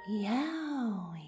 Yowie.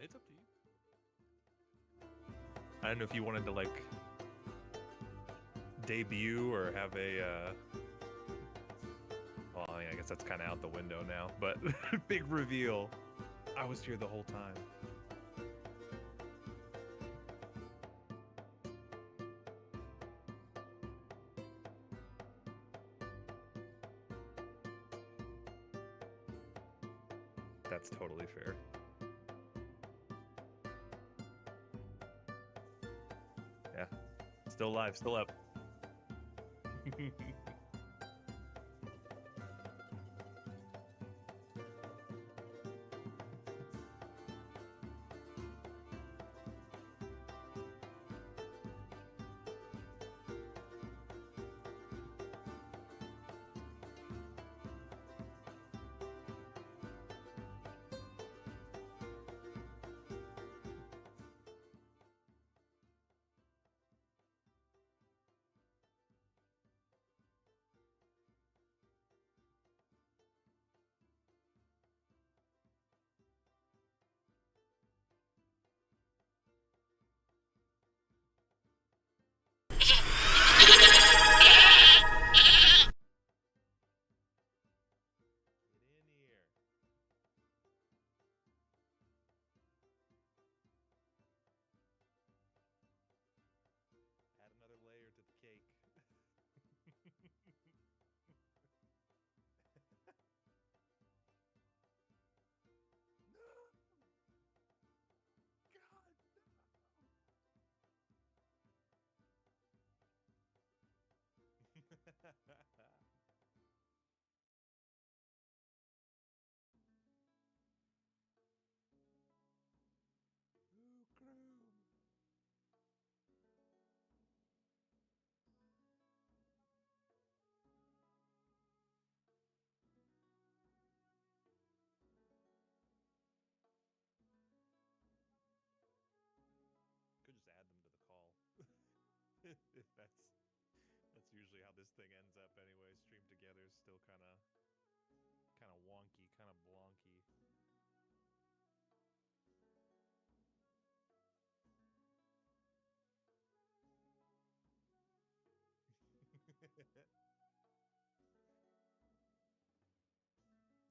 It's up to you. I don't know if you wanted to like debut or have a well, I mean, I guess that's kind of out the window now, but big reveal. I was here the whole time. That's totally fair. Yeah. Still live, still up. Get in here. Add another layer to the cake. No! God, no! Ooh, crew. Could just add them to the call. If that's usually how this thing ends up anyway. Streamed together is still kind of wonky, kind of blonky.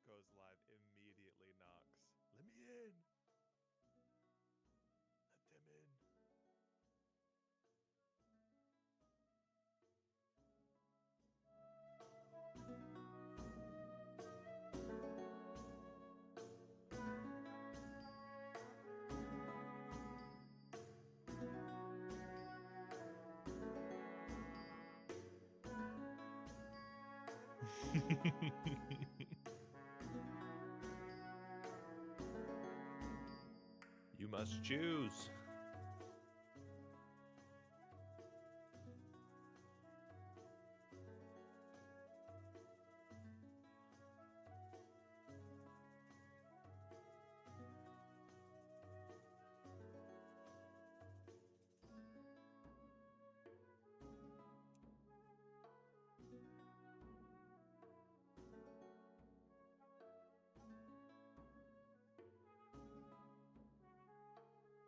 Goes live immediately, knocks. Let me in. You must choose.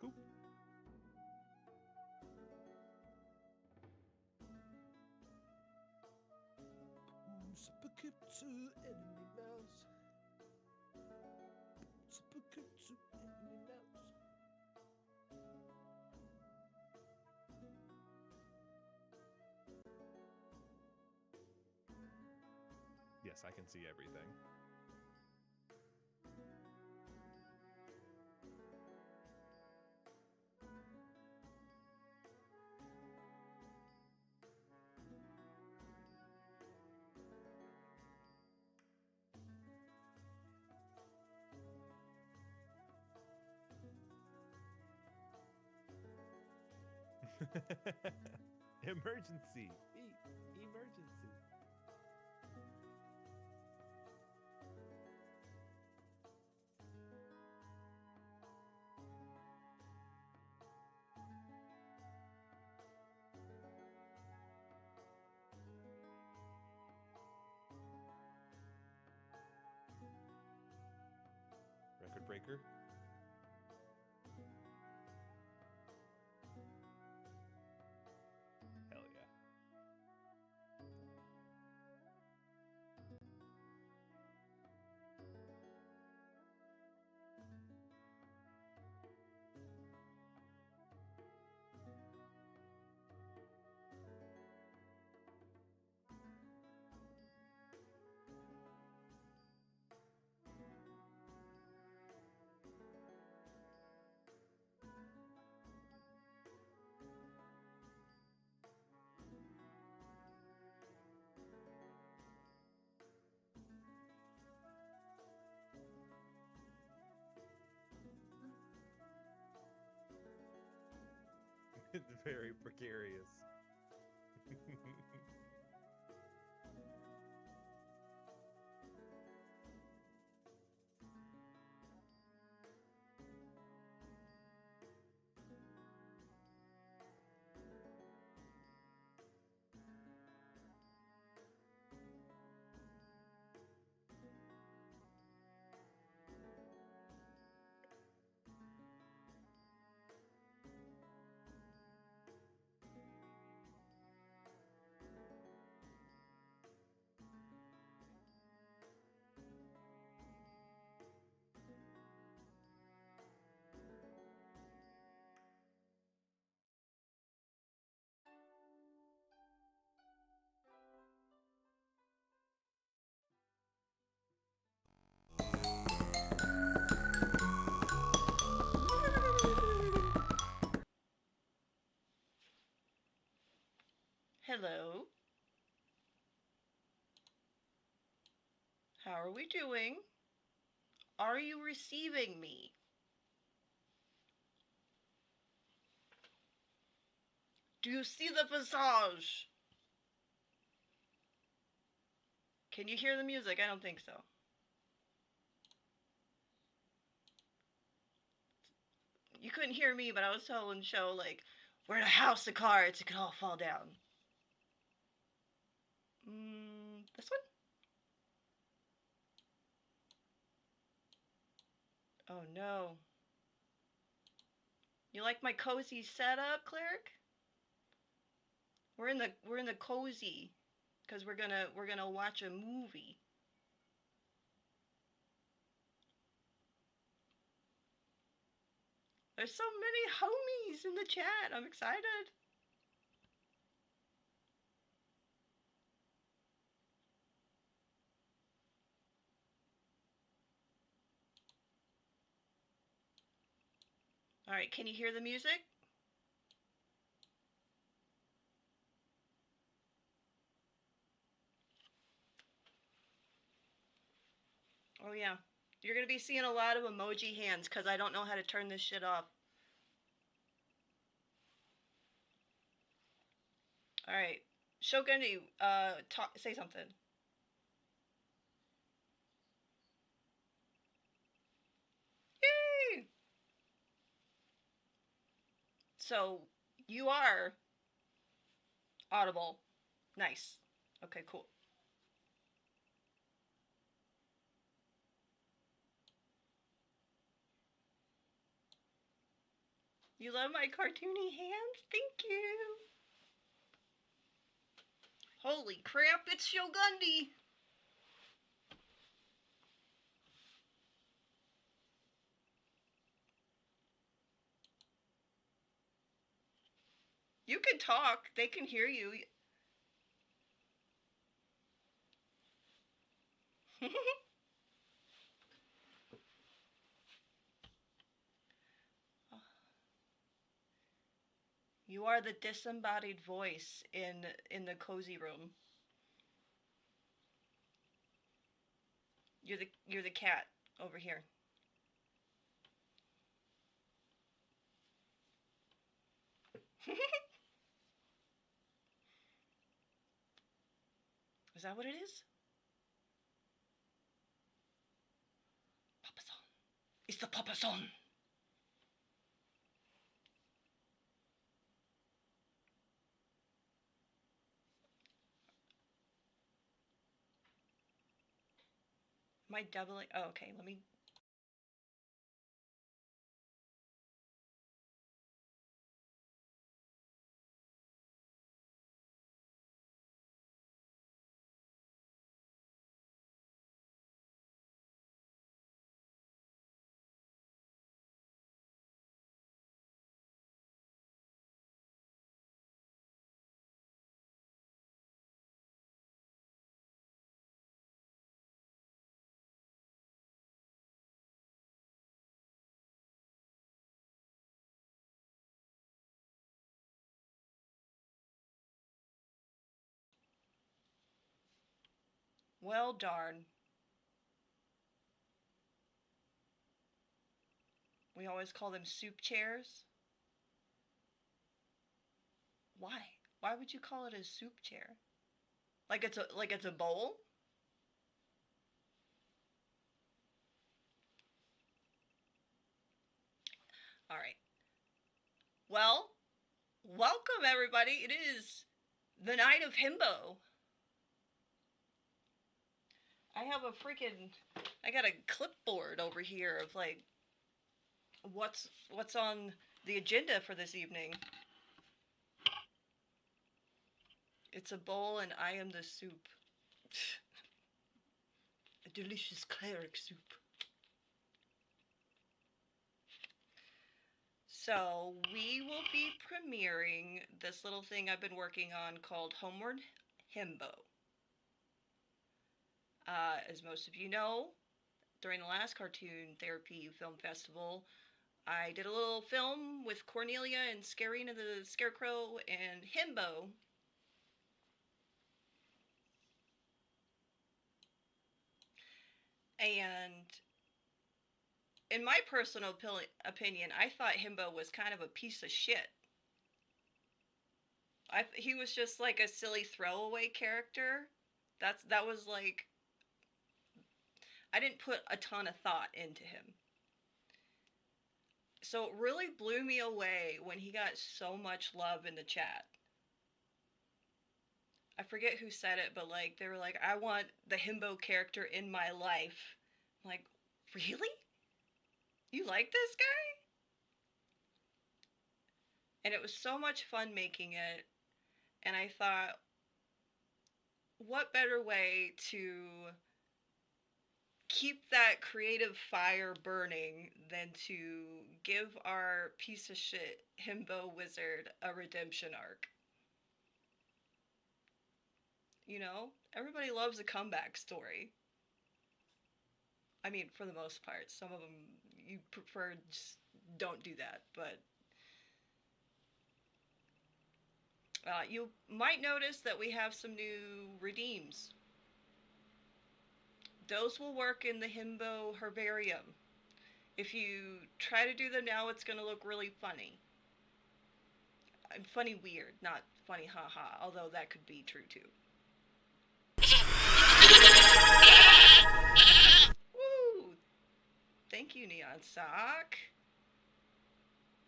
Cool. Spaghetti enemy mouse. Spaghetti enemy mouse. Yes, I can see everything. Emergency. Emergency. Record breaker. Hell yeah. Very precarious. Hello. How are we doing? Are you receiving me? Do you see the visage? Can you hear the music? I don't think so. You couldn't hear me, but I was telling Show, like, we're in a house of cards. It could all fall down. This one? Oh no. You like my cozy setup, Cleric? We're in the cozy, cause we're gonna watch a movie. There's so many homies in the chat. I'm excited. All right, can you hear the music? Oh yeah. You're gonna be seeing a lot of emoji hands because I don't know how to turn this shit off. Alright. Shogundi, say something. Yay! So, you are audible. Nice. Okay, cool. You love my cartoony hands? Thank you. Holy crap, it's Shogundi! You can talk. They can hear you. You are the disembodied voice in the cozy room. You're the cat over here. Is that what it is? Papa-san. It's the Papa-san. Am I doubling? Oh, okay. Let me. Well, darn. We always call them soup chairs. Why? Why would you call it a soup chair? Like it's a bowl? All right. Well, welcome everybody. It is the night of himbo. I got a clipboard over here of like what's on the agenda for this evening. It's a bowl and I am the soup. A delicious cleric soup. So, we will be premiering this little thing I've been working on called Homeward Himbo. As most of you know, during the last Cartoon Therapy Film Festival, I did a little film with Cornelia and Scarina the Scarecrow and Himbo. And in my personal opinion, I thought Himbo was kind of a piece of shit. He was just like a silly throwaway character. That was like I didn't put a ton of thought into him. So it really blew me away when he got so much love in the chat. I forget who said it, but like they were like, I want the himbo character in my life. I'm like, really? You like this guy? And it was so much fun making it. And I thought, what better way to keep that creative fire burning than to give our piece of shit himbo wizard a redemption arc? You know, everybody loves a comeback story. I mean, for the most part. Some of them you prefer just don't do that, but you might notice that we have some new redeems. Those will work in the Himbo herbarium. If you try to do them now, it's going to look really funny. Funny weird, not funny haha, although that could be true too. Woo! Thank you, Neon Sock.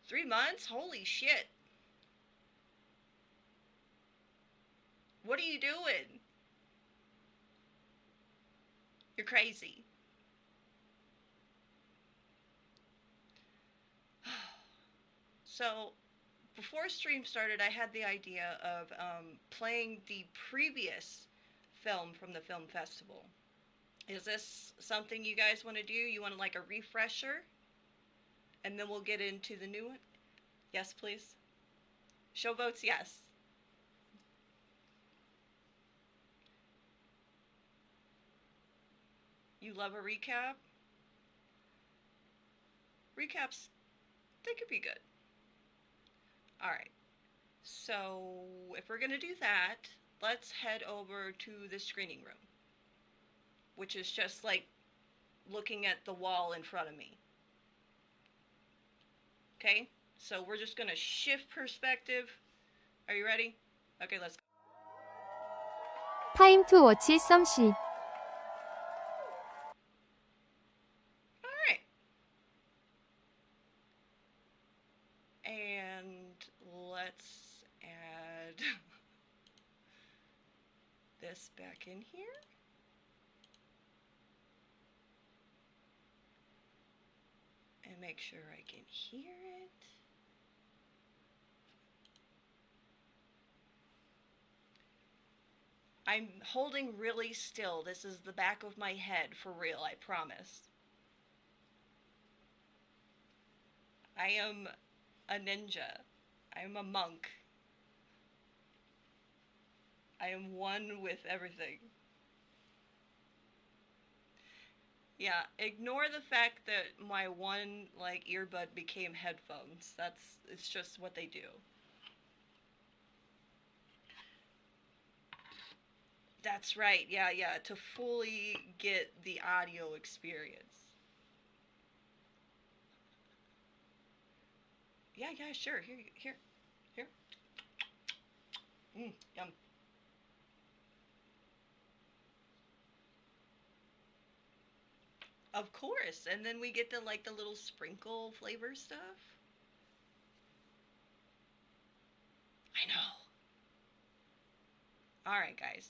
3 months? Holy shit. What are you doing? You're crazy. So, before stream started, I had the idea of playing the previous film from the film festival. Is this something you guys want to do? You want like a refresher? And then we'll get into the new one? Yes, please. Show votes, yes. You love a recap? Recaps, they could be good. Alright, so if we're going to do that, let's head over to the screening room, which is just like looking at the wall in front of me. Okay, so we're just going to shift perspective. Are you ready? Okay, let's go. 타임 투 워치 썸씨. Alright. And let's add this back in here. And make sure I can hear it. I'm holding really still. This is the back of my head, for real, I promise. I am a ninja. I am a monk. I am one with everything. Yeah, ignore the fact that my one, like, earbud became headphones. It's just what they do. That's right, yeah, to fully get the audio experience. Yeah, sure, here. Yum. Of course, and then we get the, like, the little sprinkle flavor stuff. I know. Alright, guys.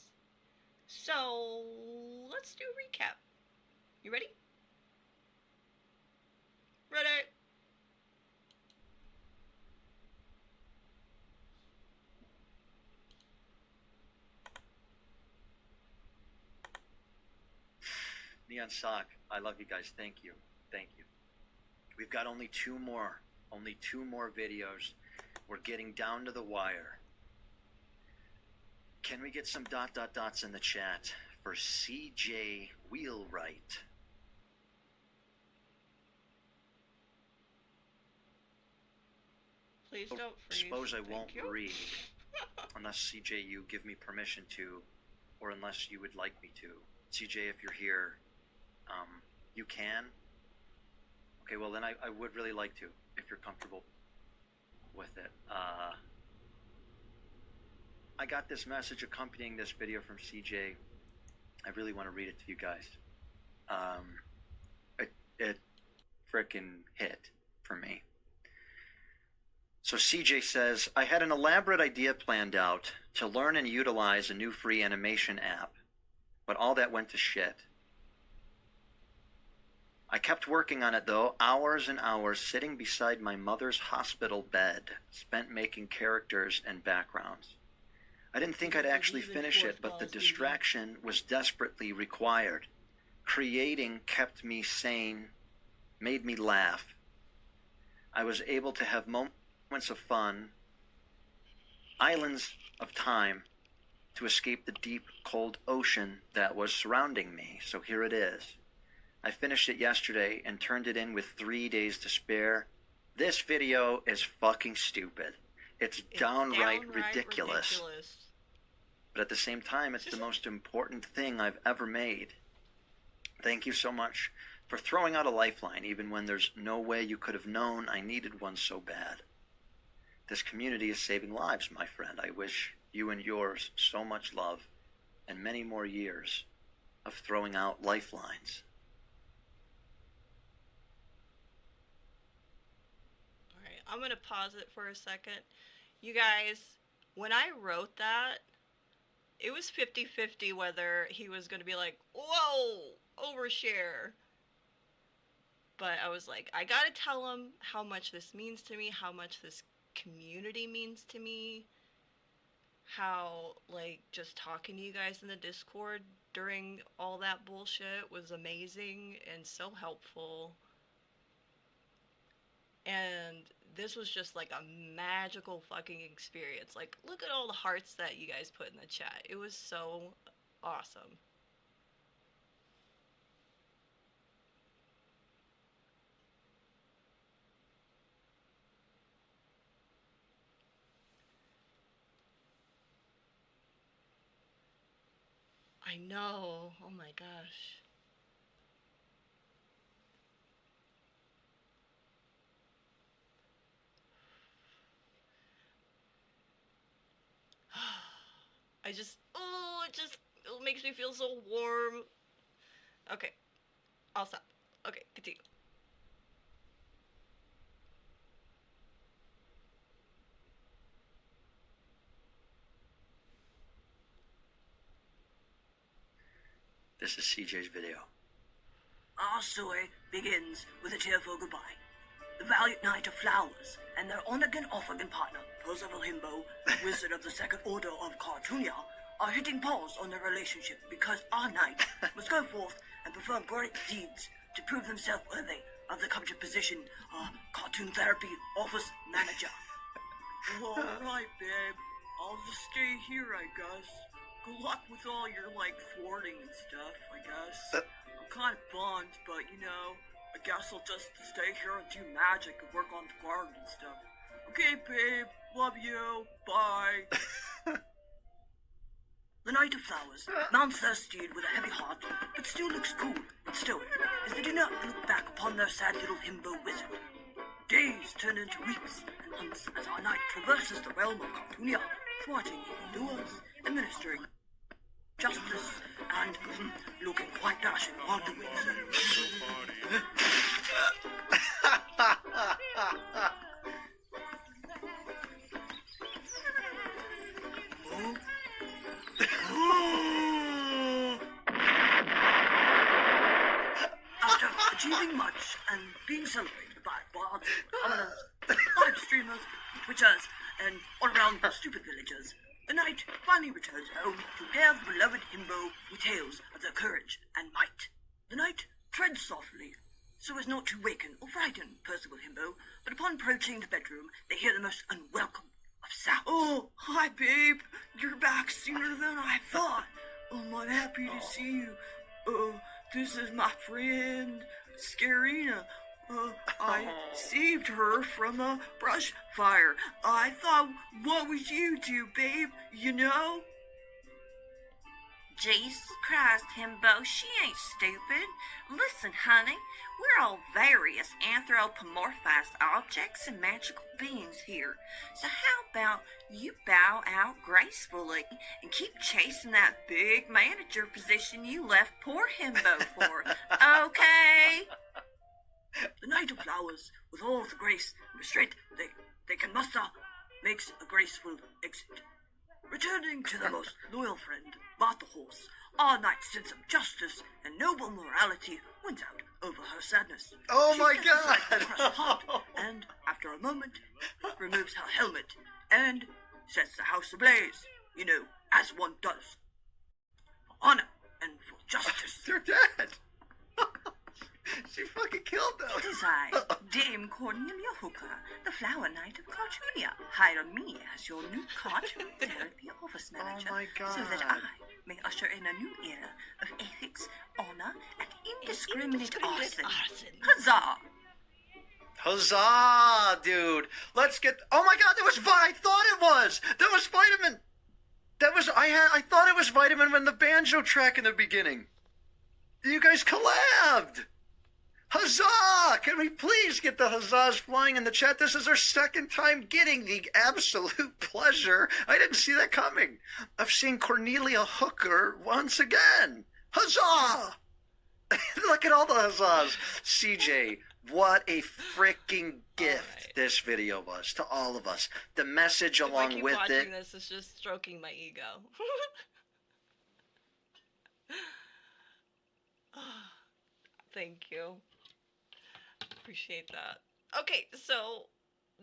So, let's do a recap. You ready? Ready. Neon Sock, I love you guys. Thank you. We've got only two more videos. We're getting down to the wire. Can we get some dots in the chat for CJ Wheelwright? Please don't freeze. Suppose I Thank won't you. read unless CJ you give me permission to, or unless you would like me to. CJ, if you're here, you can. Okay, well then I would really like to, if you're comfortable with it. I got this message accompanying this video from CJ. I really want to read it to you guys. It frickin' hit for me. So CJ says, I had an elaborate idea planned out to learn and utilize a new free animation app, but all that went to shit. I kept working on it though, hours and hours sitting beside my mother's hospital bed, spent making characters and backgrounds. I didn't think I'd actually finish it, but the distraction was desperately required. Creating kept me sane, made me laugh. I was able to have moments of fun, islands of time, to escape the deep, cold ocean that was surrounding me. So here it is. I finished it yesterday and turned it in with 3 days to spare. This video is fucking stupid. It's downright ridiculous. But at the same time, it's the most important thing I've ever made. Thank you so much for throwing out a lifeline even when there's no way you could have known I needed one so bad. This community is saving lives, my friend. I wish you and yours so much love and many more years of throwing out lifelines. All right, I'm going to pause it for a second. You guys, when I wrote that, it was 50-50 whether he was going to be like, whoa, overshare. But I was like, I got to tell him how much this means to me, how much this community means to me, how, like, just talking to you guys in the Discord during all that bullshit was amazing and so helpful. And this was just like a magical fucking experience. Like, look at all the hearts that you guys put in the chat. It was so awesome. I know. Oh my gosh. It makes me feel so warm. Okay, I'll stop. Okay, continue. This is CJ's video. Our story begins with a tearful goodbye. The valiant Knight of Flowers and their on-again-off-again partner, Percival Himbo, Wizard of the Second Order of Cartoonia, are hitting pause on their relationship because our knight must go forth and perform great deeds to prove himself worthy of the coveted position of Cartoon Therapy Office Manager. Alright, babe. I'll just stay here, I guess. Good luck with all your, thwarting and stuff, I guess. I'm kind of bummed, but, I guess I'll just stay here and do magic and work on the garden and stuff. Okay, babe. Love you. Bye. The Knight of Flowers mounts their steed with a heavy heart, but still looks cool and stoic as they do not look back upon their sad little himbo wizard. Days turn into weeks and months as our knight traverses the realm of Cartoonia, thwarting evildoers, administering justice, and looking quite dashing while doing so. After achieving much and being celebrated by bards, commoners, live streamers, twitchers, and all-around stupid villagers, the knight finally returns home to hail the beloved himbo with tales of their courage and might. The knight treads softly, so as not to waken or frighten Percival Himbo, but upon approaching the bedroom, they hear the most unwelcome of sounds. Oh, hi, babe. You're back sooner than I thought. I'm happy to see you. This is my friend, Scarina. I saved her from a brush fire. I thought, what would you do, babe? You know? Jesus Christ, Himbo, she ain't stupid. Listen, honey, we're all various anthropomorphized objects and magical beings here. So how about you bow out gracefully and keep chasing that big manager position you left poor Himbo for, okay? The Knight of Flowers, with all the grace and restraint they can muster, makes a graceful exit. Returning to their most loyal friend, Bart the Horse, our knight's sense of justice and noble morality wins out over her sadness. Oh She my steps aside God! to crush her heart, and, after a moment, removes her helmet and sets the house ablaze, as one does. For honor and for justice. They're dead! She fucking killed them! It is I, Dame Cornelia Hooker, the Flower Knight of Cartoonia. Hire me as your new cartoon therapy office manager, my so that God. I may usher in a new era of ethics, honor, and indiscriminate arson. Huzzah! Huzzah, dude! Let's get. Oh my God, that was. I thought it was. That was vitamin. That was. I thought it was vitamin when the banjo track in the beginning. You guys collabed! Huzzah! Can we please get the huzzahs flying in the chat? This is our second time getting the absolute pleasure. I didn't see that coming. Of seeing Cornelia Hooker once again. Huzzah! Look at all the huzzahs. CJ, what a freaking gift this video was to all of us. The message If I along keep with watching it. this, it's just stroking my ego. Thank you. Appreciate that. Okay, so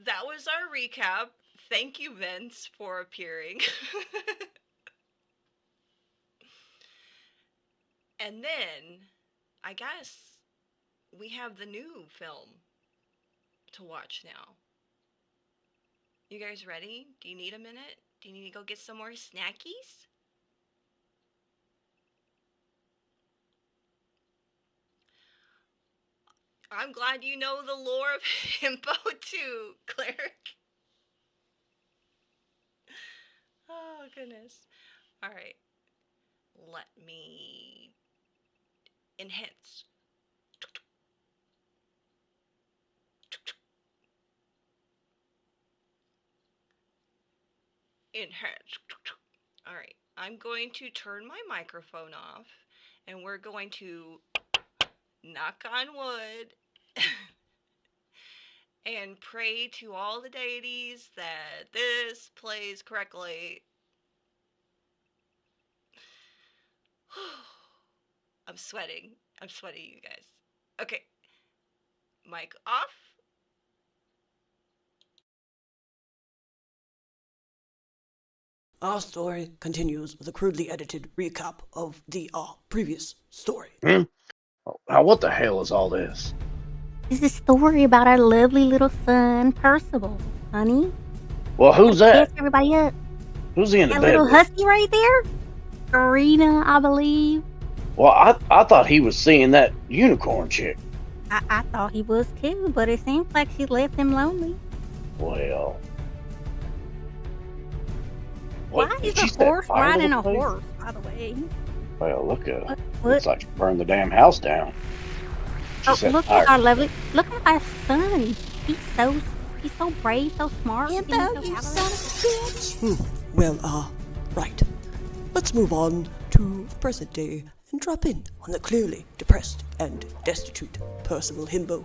that was our recap. Thank you, Vince, for appearing. And then, I guess, we have the new film to watch now. You guys ready? Do you need a minute? Do you need to go get some more snackies? I'm glad you know the lore of Himbo too, Cleric. Oh, goodness. Alright. Let me enhance. Enhance. Alright. I'm going to turn my microphone off, and we're going to knock on wood and pray to all the deities that this plays correctly. I'm sweating. I'm sweating, you guys. Okay. Mic off. Our story continues with a crudely edited recap of the previous story. Now, what the hell is all this? This is a story about our lovely little son, Percival, honey. Well, who's that? Catch everybody up. Who's he in the That bed little with? husky right there? Karina, I believe. Well, I thought he was seeing that unicorn chick. I thought he was too, but it seems like she left him lonely. Well... Why What, is did she a set horse fire to riding the a place? horse, by the way? Well, look, What? looks like she burned the damn house down. She Oh, set look fire. at our lovely, look at our son. He's so brave, so smart. and so talented. Well, right. Let's move on to the present day and drop in on the clearly depressed and destitute Percival Himbo.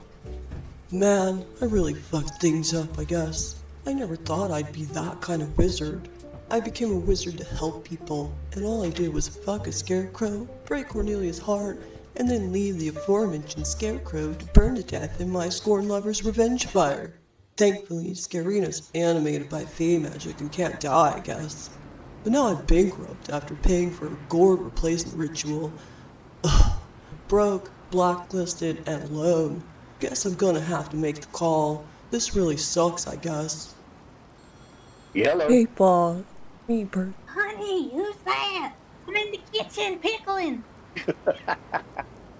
Man, I really fucked things up, I guess. I never thought I'd be that kind of wizard. I became a wizard to help people, and all I did was fuck a scarecrow, break Cornelia's heart, and then leave the aforementioned scarecrow to burn to death in my scorn lover's revenge fire. Thankfully, Scarina's animated by fey magic and can't die, I guess. But now I'm bankrupt after paying for a gourd replacement ritual. Ugh. Broke, blacklisted, and alone. Guess I'm gonna have to make the call. This really sucks, I guess. Yellow. Hey, Paul. Me, Bert. Honey, who's that? I'm in the kitchen pickling.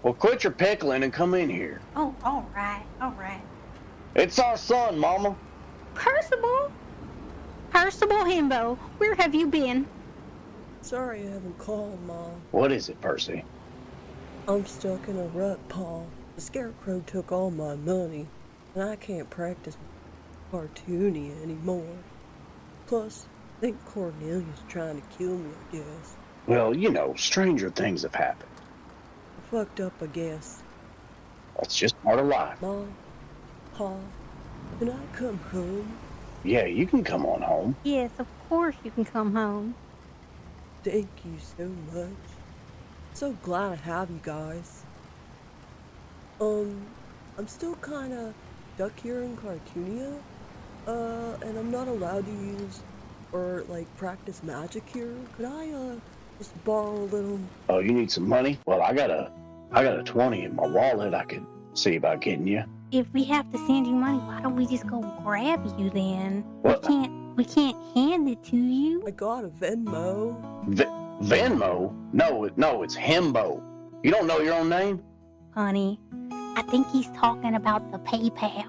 Well, quit your pickling and come in here. Oh, all right. It's our son, Mama. Percival Himbo, where have you been? Sorry I haven't called, Mom. What is it, Percy? I'm stuck in a rut, Paul. The scarecrow took all my money, and I can't practice cartooning anymore. Plus, I think Cornelia's trying to kill me, I guess. Well, you know, stranger things have happened. I fucked up, I guess. That's just part of life. Mom, Paul, can I come home? Yeah, you can come on home. Yes, of course you can come home. Thank you so much. So glad I have you guys. I'm still kinda stuck here in Cartoonia. And I'm not allowed to use or like practice magic here. Could I just borrow a little? Oh, you need some money? Well, I got a 20 in my wallet I could see about getting you. If we have to send you money, why don't we just go grab you then? What? We can't hand it to you. I got a Venmo. Venmo? No, it's Himbo. You don't know your own name? Honey, I think he's talking about the PayPal.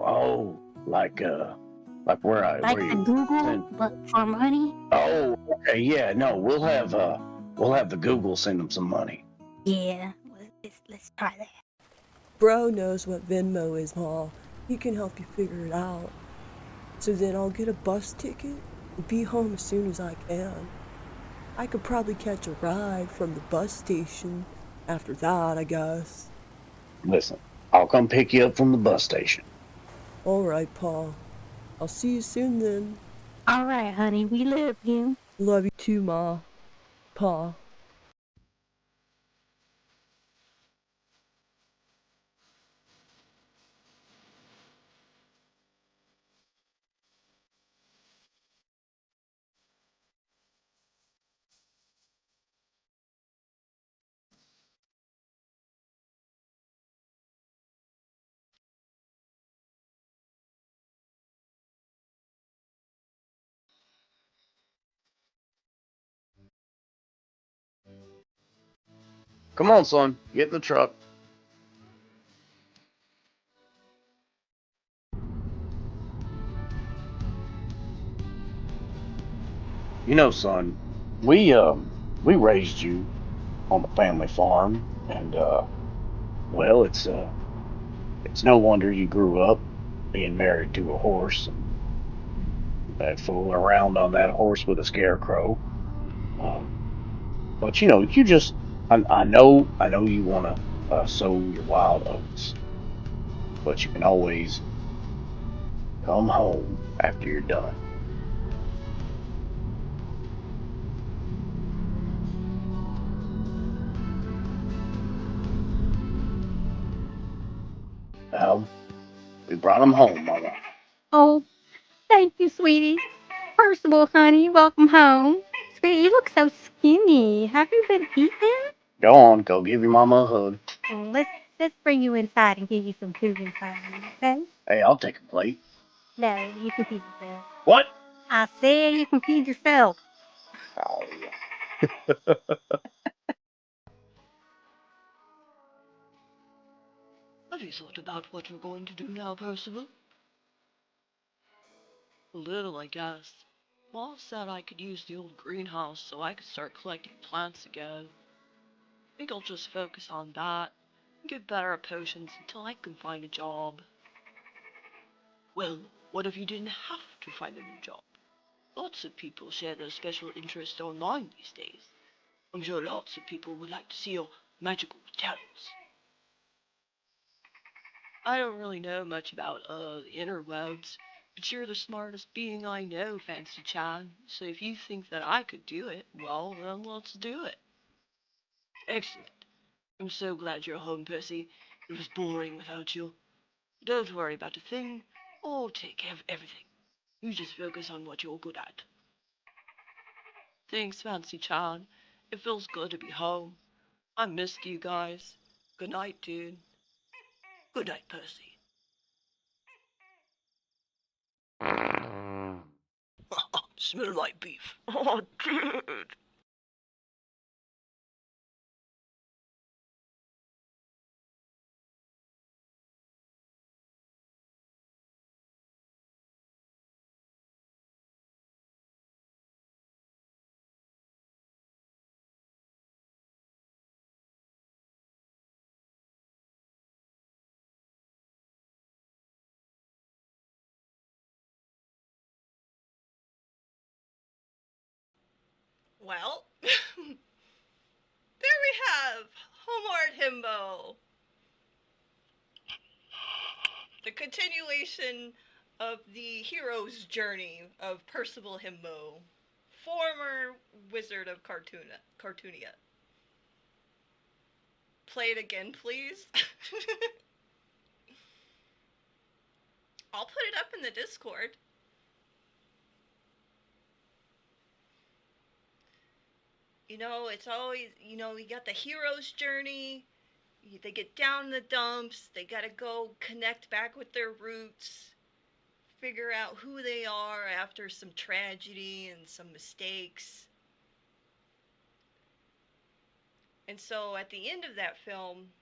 Oh, like where Like where the you Google, send- but for money. Oh, okay, yeah, no, we'll have We'll have the Google send him some money. Yeah, let's try that. Bro knows what Venmo is, Ma. He can help you figure it out. So then I'll get a bus ticket and be home as soon as I can. I could probably catch a ride from the bus station after that, I guess. Listen, I'll come pick you up from the bus station. All right, Pa. I'll see you soon then. All right, honey, we love you. Love you too, Ma. Pa. Come on, son. Get in the truck. You know, son, we raised you on the family farm, and well, it's no wonder you grew up being married to a horse and fooling around on that horse with a scarecrow. But you know, I know you want to sow your wild oats, but you can always come home after you're done. Well, we brought him home, Mama. Oh, thank you, sweetie. First of all, honey, welcome home. Sweetie, you look so skinny. Have you been eating? Go on, go give your mama a hug. Let's bring you inside and give you some food inside, okay? Hey, I'll take a plate. No, you can feed yourself. What? I said you can feed yourself. Oh. Have you thought about what you're going to do now, Percival? A little, I guess. Ma said I could use the old greenhouse so I could start collecting plants again. I think I'll just focus on that and get better at potions until I can find a job. Well, what if you didn't have to find a new job? Lots of people share their special interests online these days. I'm sure lots of people would like to see your magical talents. I don't really know much about, the interwebs, but you're the smartest being I know, Fancy Chan. So if you think that I could do it, well, then let's do it. Excellent. I'm so glad you're home, Percy. It was boring without you. Don't worry about a thing. I'll take care of everything. You just focus on what you're good at. Thanks, Fancy Chan. It feels good to be home. I missed you guys. Good night, dude. Good night, Percy. Smell like beef. Oh, dude. Well, there we have Homeward Himbo, the continuation of the hero's journey of Percival Himbo, former Wizard of Cartoonia. Play it again, please. I'll put it up in the Discord. You know, it's always, you know, you got the hero's journey. They get down in the dumps. They gotta go connect back with their roots. Figure out who they are after some tragedy and some mistakes. And so at the end of that film,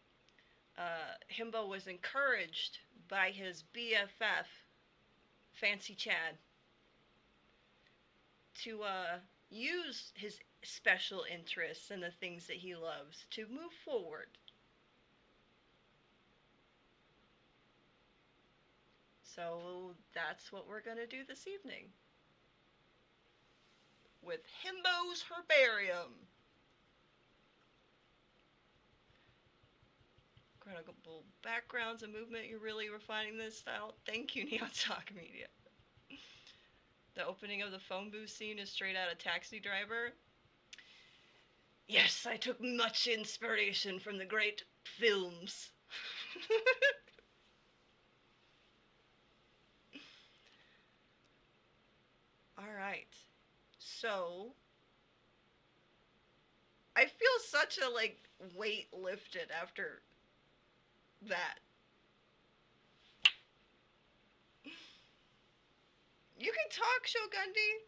Himbo was encouraged by his BFF, Fancy Chad, to use his special interests and the things that he loves to move forward. So that's what we're going to do this evening with Himbo's Herbarium. Incredible backgrounds and movement. You're really refining this style. Thank you, Neon Talk Media. The opening of the phone booth scene is straight out of Taxi Driver. Yes, I took much inspiration from the great films. Alright. So, I feel such a, weight lifted after that. You can talk, Shogundi.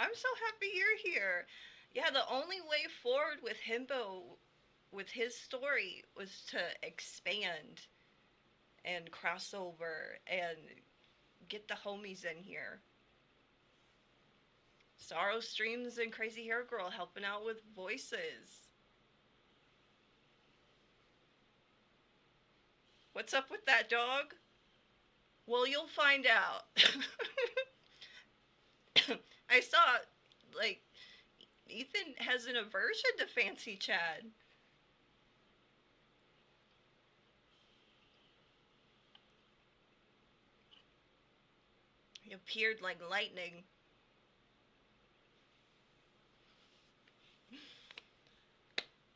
I'm so happy you're here. Yeah, the only way forward with Himbo, with his story, was to expand and cross over and get the homies in here. Sorrow Streams and Crazy Hair Girl helping out with voices. What's up with that dog? Well, you'll find out. I saw, Ethan has an aversion to Fancy Chad. He appeared like lightning.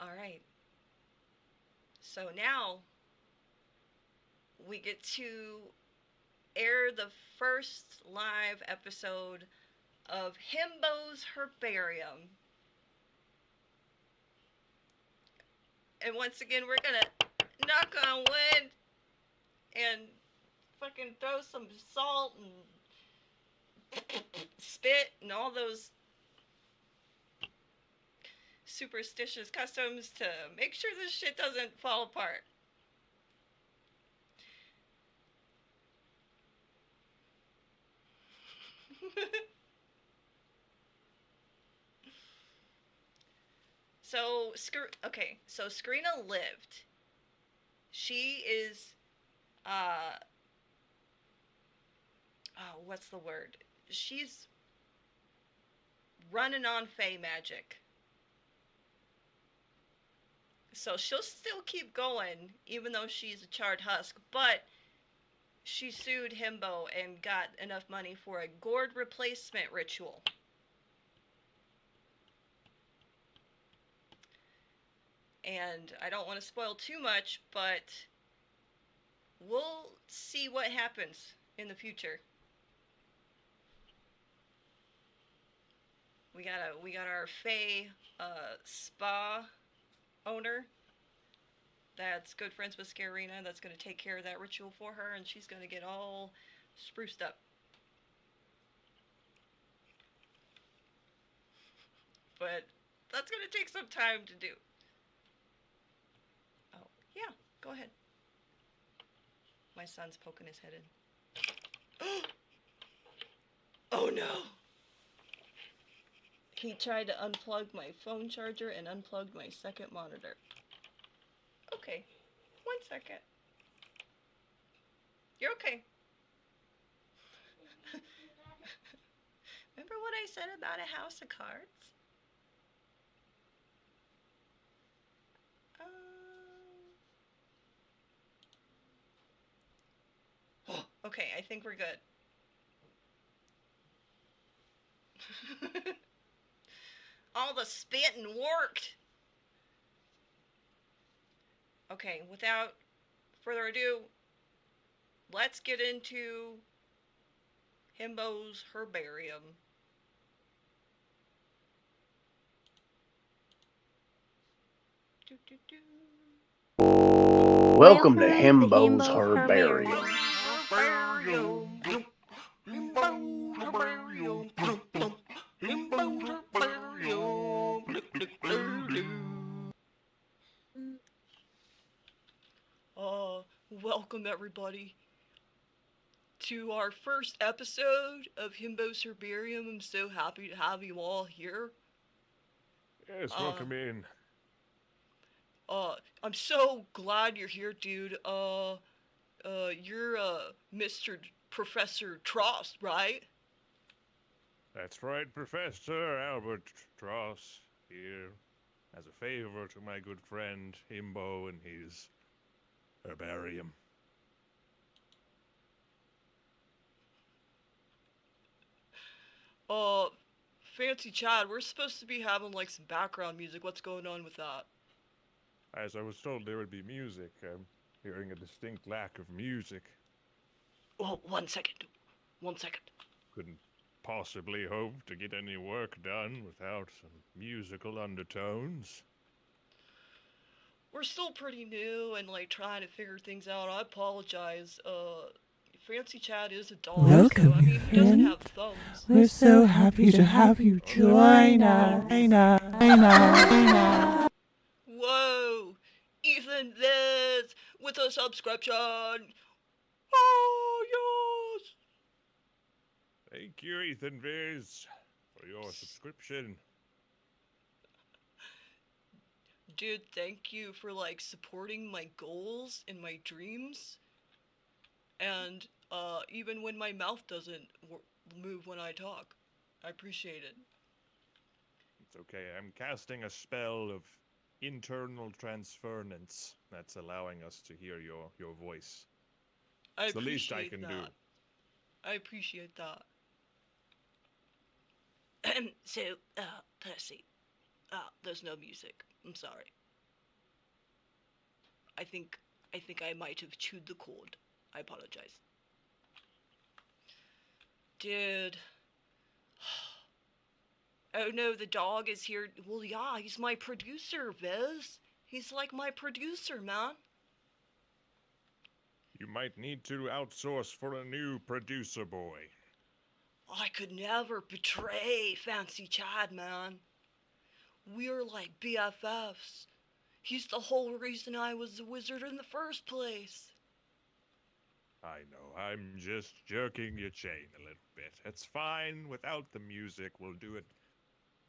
Alright. So now we get to air the first live episode of Himbo's Herbarium. And once again, we're gonna knock on wood and fucking throw some salt and spit and all those superstitious customs to make sure this shit doesn't fall apart. So Skrina lived. She is, what's the word? She's running on Fey magic. So she'll still keep going, even though she's a charred husk, but she sued Himbo and got enough money for a gourd replacement ritual. And I don't want to spoil too much, but we'll see what happens in the future. We got our Fae spa owner that's good friends with Scarina that's going to take care of that ritual for her, and she's going to get all spruced up. But that's going to take some time to do. Oh, yeah, go ahead. My son's poking his head in. Oh no! He tried to unplug my phone charger and unplugged my second monitor. Okay, 1 second. You're okay. Remember what I said about a house of cards? Okay, I think we're good. All the spitting worked. Okay, without further ado, let's get into Himbo's Herbarium. Welcome to Himbo's Herbarium. Welcome everybody to our first episode of Himbo's Herbarium. I'm so happy to have you all here. Yes, welcome in. I'm so glad you're here, dude. You're Mr. Professor Trost, right? That's right, Professor Albert Tross here, as a favor to my good friend Himbo and his herbarium. Fancy Chad, we're supposed to be having like some background music. What's going on with that? As I was told there would be music, I'm hearing a distinct lack of music. Oh, 1 second. 1 second. Couldn't possibly hope to get any work done without some musical undertones. We're still pretty new and like trying to figure things out. I apologize. Fancy Chad is a dog. Welcome, so, I mean, he doesn't have thumbs. We're so happy to have you join us. Whoa! Ethan Viz with a subscription! Oh, yes! Thank you, Ethan Viz, for your subscription. Dude, thank you for like supporting my goals and my dreams. And even when my mouth doesn't move when I talk. I appreciate it. It's okay, I'm casting a spell of internal transference that's allowing us to hear your voice. It's the least I can do. I appreciate that. So, Percy, there's no music. I'm sorry. I think I might have chewed the cord. I apologize. Dude. Oh no, the dog is here. Well, yeah, he's my producer, Viz. He's like my producer, man. You might need to outsource for a new producer boy. I could never betray Fancy Chad, man. We're like BFFs. He's the whole reason I was a wizard in the first place. I know, I'm just jerking your chain a little bit. It's fine, without the music, we'll do it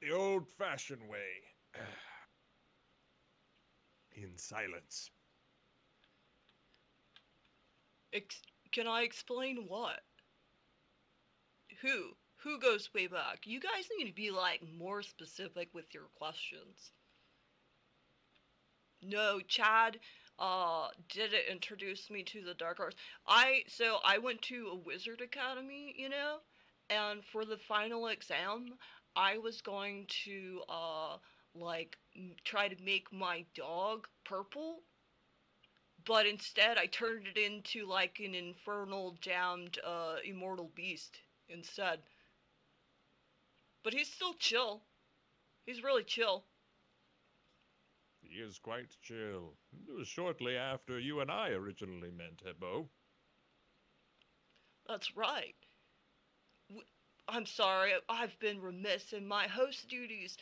the old-fashioned way. In silence. Can I explain what? Who goes way back? You guys need to be like more specific with your questions. No, Chad didn't introduce me to the dark arts. I went to a wizard academy, you know, and for the final exam, I was going to try to make my dog purple, but instead I turned it into like an infernal damned immortal beast instead. But he's still chill. He's really chill. He is quite chill. It was shortly after you and I originally met, Himbo. That's right. I'm sorry, I've been remiss in my host duties.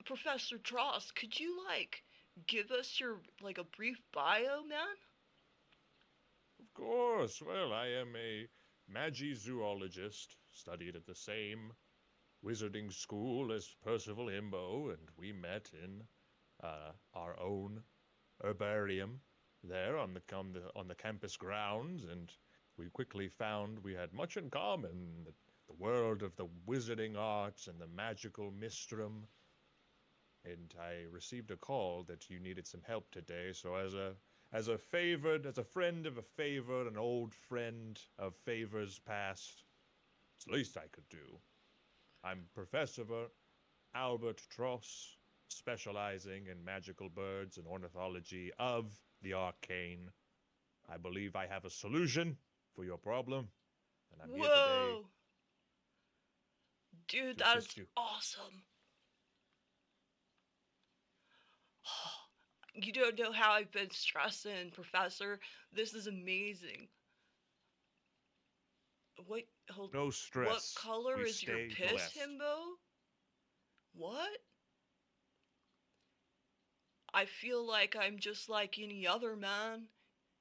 Professor Tross, could you, give us your, a brief bio, man? Of course. Well, I am a magizoologist, studied at the same wizarding school as Percival Himbo, and we met in our own herbarium there on the campus grounds, and we quickly found we had much in common, the world of the wizarding arts and the magical mistrum. And I received a call that you needed some help today, so as a friend of a favor, an old friend of favors past, it's the least I could do. I'm Professor Albert Tross, specializing in magical birds and ornithology of the arcane. I believe I have a solution for your problem, and I'm here today. Dude, that is awesome. You don't know how I've been stressing, Professor. This is amazing. What? Hold. No What stress. color We is your stay piss, blessed. Himbo? What? I feel like I'm just like any other man,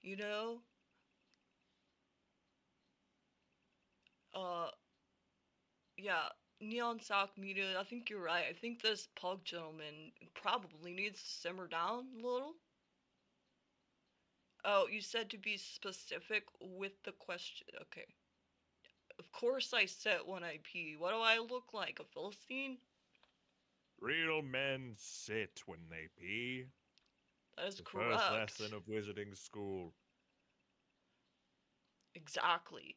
you know? Uh, yeah, Neon Sock Media, I think you're right. I think this pug gentleman probably needs to simmer down a little. Oh, you said to be specific with the question. Okay. Of course I sit when I pee. What do I look like? A Philistine? Real men sit when they pee. That is The first correct. lesson of wizarding school. Exactly.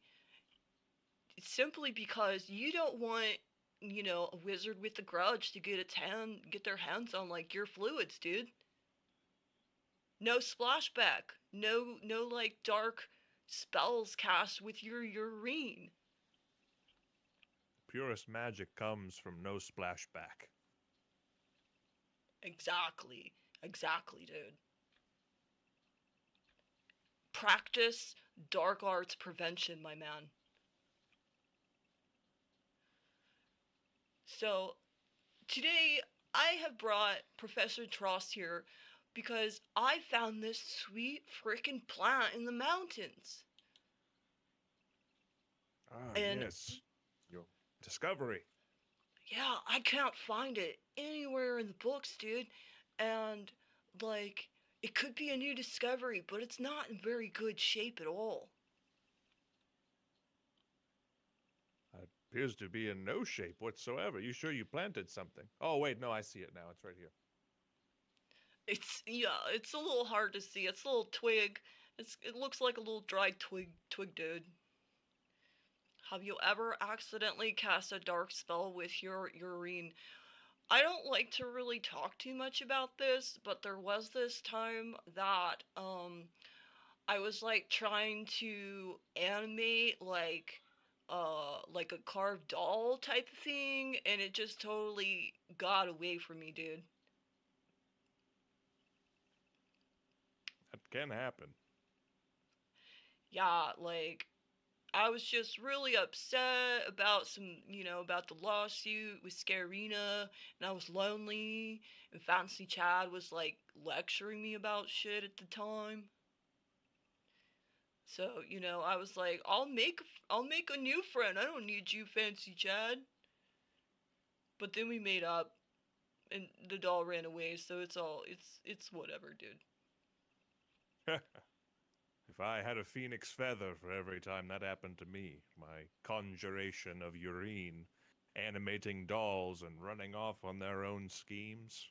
Simply because you don't want, a wizard with a grudge to get their hands on like your fluids, dude. No splashback. No like dark spells cast with your urine. Purest magic comes from no splashback. Exactly. Exactly, dude. Practice dark arts prevention, my man. So, today I have brought Professor Trost here because I found this sweet frickin' plant in the mountains. Ah, And yes. Your discovery. yeah, I can't find it anywhere in the books, dude. And like, it could be a new discovery, but it's not in very good shape at all. It appears to be in no shape whatsoever. You sure you planted something? Oh, wait, no, I see it now. It's right here. It's a little hard to see. It's a little twig. It looks like a little dried twig, dude. Have you ever accidentally cast a dark spell with your urine? I don't like to really talk too much about this, but there was this time that I was like trying to animate like a carved doll type of thing, and it just totally got away from me, dude. That can happen. Yeah, like I was just really upset about about the lawsuit with Scarina, and I was lonely, and Fancy Chad was like lecturing me about shit at the time. So, I was like, I'll make a new friend. I don't need you, Fancy Chad. But then we made up, and the doll ran away. So it's whatever, dude. If I had a phoenix feather for every time that happened to me, my conjuration of urine, animating dolls and running off on their own schemes,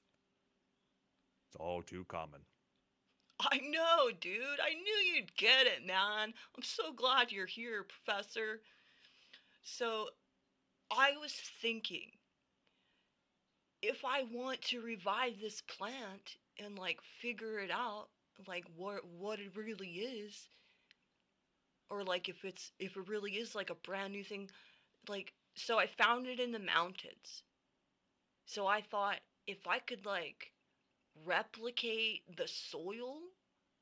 it's all too common. I know, dude. I knew you'd get it, man. I'm so glad you're here, Professor. So I was thinking, if I want to revive this plant and like figure it out, like what it really is, or like if it really is like a brand new thing, like so I found it in the mountains. So I thought if I could like replicate the soil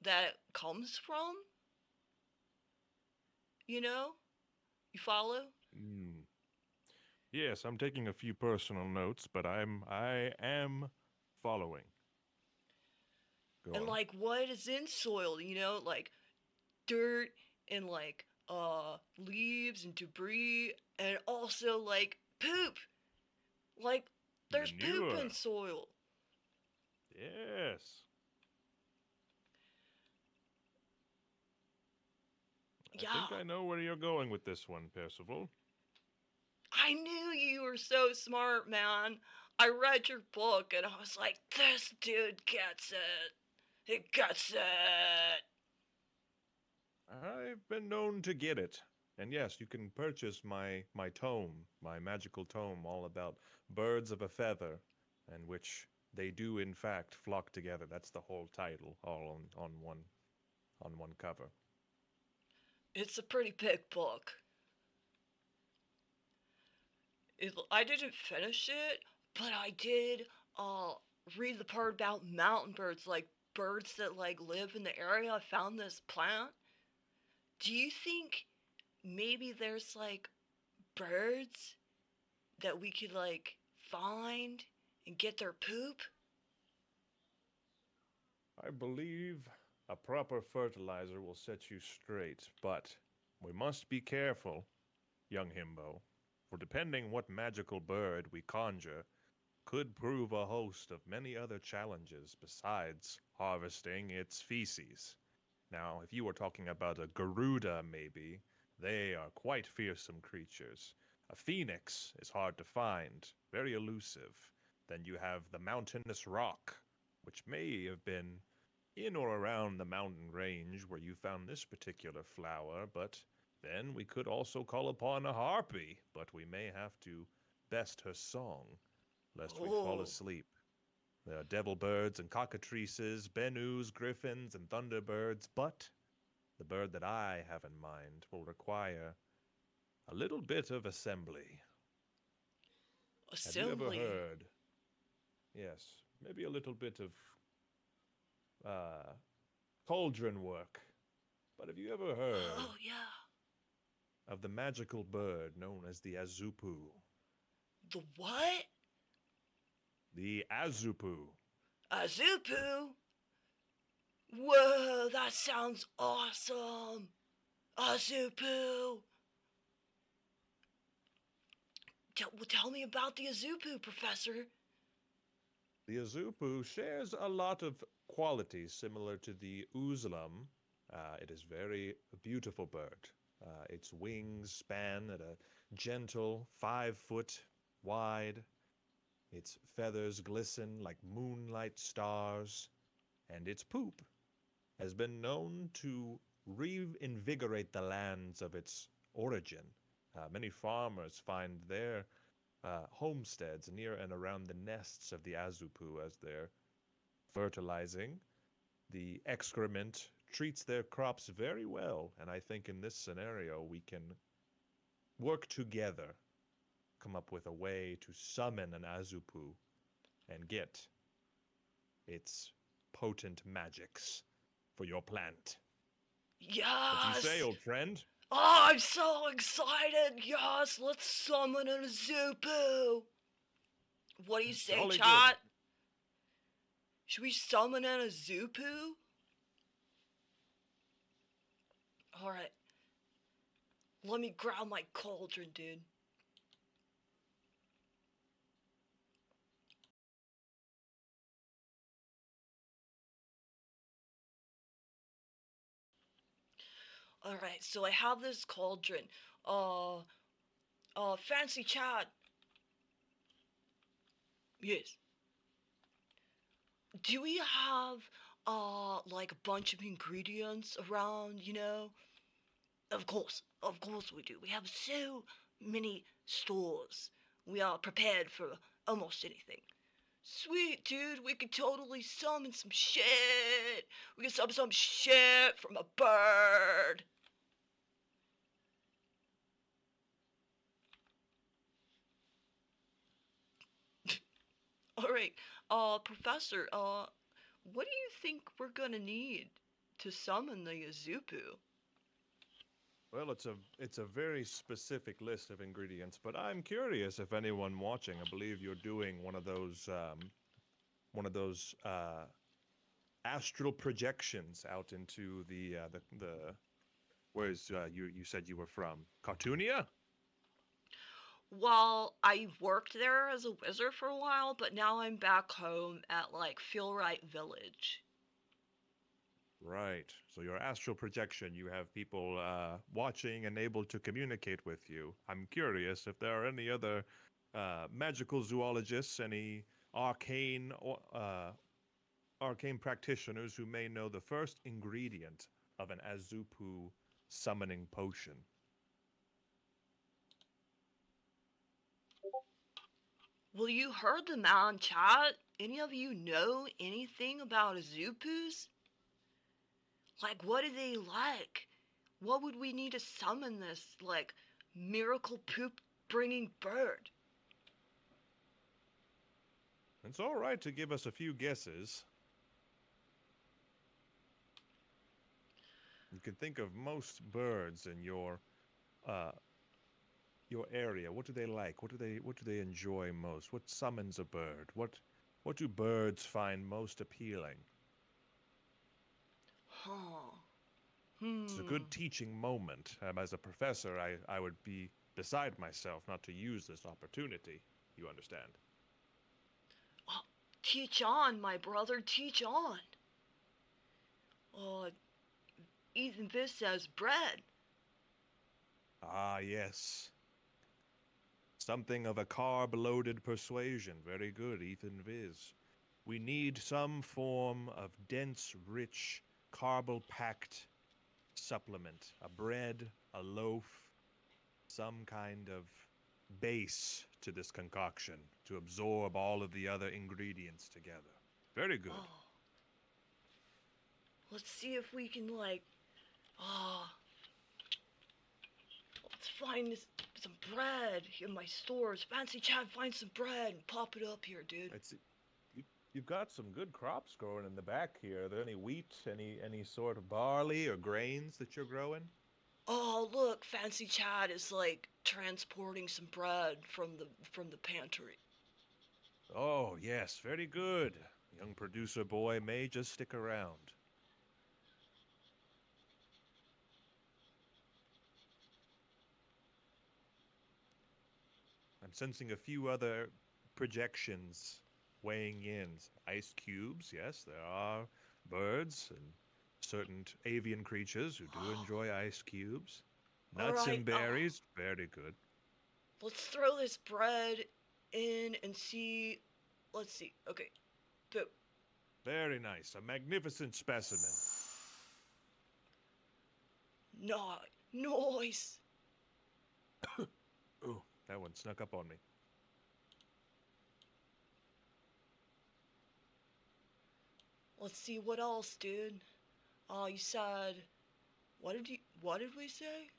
that it comes from, you know? You follow? Hmm. Yes, I'm taking a few personal notes, but I am following. Go And on. like what is in soil, like dirt and like leaves and debris and also like poop. Like there's poop in Manure. soil. Yes. I Yeah, think I know where you're going with this one, Percival. I knew you were so smart, man. I read your book and I was like, this dude gets it. He gets it. I've been known to get it. And yes, you can purchase my tome, my magical tome, all about birds of a feather, and which they do in fact flock together. That's the whole title, all on one cover. It's a pretty big book. I didn't finish it, but I did uh read the part about mountain birds like birds that like live in the area found this plant. Do you think maybe there's like birds that we could like find and get their poop? I believe a proper fertilizer will set you straight, but we must be careful, young Himbo, for depending what magical bird we conjure could prove a host of many other challenges besides harvesting its feces. Now, if you were talking about a Garuda, maybe, they are quite fearsome creatures. A phoenix is hard to find, very elusive. Then you have the mountainous rock, which may have been in or around the mountain range where you found this particular flower, but then we could also call upon a harpy, but we may have to best her song, lest we fall Oh, asleep. There are devil birds and cockatrices, benus, griffins, and thunderbirds, but the bird that I have in mind will require a little bit of assembly. Have you ever assembly. heard? Yes, maybe a little bit of uh, cauldron work. But have you ever heard Oh yeah. of the magical bird known as the Azupu? The what? The Azupu. Azupu? Whoa, that sounds awesome. Azupu. Tell me about the Azupu, Professor. The Azupu shares a lot of qualities similar to the Uzlam. It is very a beautiful bird. Its wings span at a gentle 5 foot wide. Its feathers glisten like moonlight stars, and its poop has been known to reinvigorate the lands of its origin. Many farmers find their homesteads near and around the nests of the Azupu as they're fertilizing. The excrement treats their crops very well, and I think in this scenario we can work together, come up with a way to summon an Azupu and get its potent magics for your plant. What do you say, Yes. old friend? Oh, I'm so excited. Yes, let's summon an Azupu. What do you say, Jolly good. chat? Should we summon an Azupu? Alright, let me grab my cauldron, dude. Alright, so I have this cauldron. Fancy chat. Yes. Do we have, like a bunch of ingredients around, you know? Of course we do. We have so many stores. We are prepared for almost anything. Sweet, dude, we could totally summon some shit. We could summon some shit from a bird. Alright, Professor, what do you think we're gonna need to summon the Azupu? Well, it's a very specific list of ingredients, but I'm curious if anyone watching, I believe you're doing one of those astral projections out into the where's you said you were from? Cartoonia? Well, I worked there as a wizard for a while, but now I'm back home at, like, Feel Right Village. Right. So your astral projection, you have people watching and able to communicate with you. I'm curious if there are any other magical zoologists, any arcane arcane practitioners who may know the first ingredient of an Azupu summoning potion. Well, you heard the man chat. Any of you know anything about Azupus? Like, what are they like? What would we need to summon this, like, miracle poop bringing bird? It's all right to give us a few guesses. You can think of most birds in your area. What do they like? What do they enjoy most? What summons a bird? What do birds find most appealing? Huh. It's a good teaching moment. As a professor, I would be beside myself not to use this opportunity. You understand? Oh, teach on, my brother, teach on. Even this says bread. Ah, yes. Something of a carb-loaded persuasion. Very good, Ethan Viz. We need some form of dense, rich, carb-packed supplement. A bread, a loaf, some kind of base to this concoction to absorb all of the other ingredients together. Very good. Oh. Let's see if we can, let's find some bread in my stores. Fancy Chad, find some bread and pop it up here, dude. You've got some good crops growing in the back here. Are there any wheat, any sort of barley or grains that you're growing? Oh, look, Fancy Chad is transporting some bread from the pantry. Oh, yes, very good. Young producer boy may just stick around. I'm sensing a few other projections weighing in. Ice cubes, yes, there are birds and certain avian creatures who do enjoy ice cubes. Nuts and berries, very good. Let's throw this bread in and see. Let's see. Okay. Boom. Very nice. A magnificent specimen. Noise. Ooh, that one snuck up on me. Let's see what else, dude. Oh, you said. What did we say?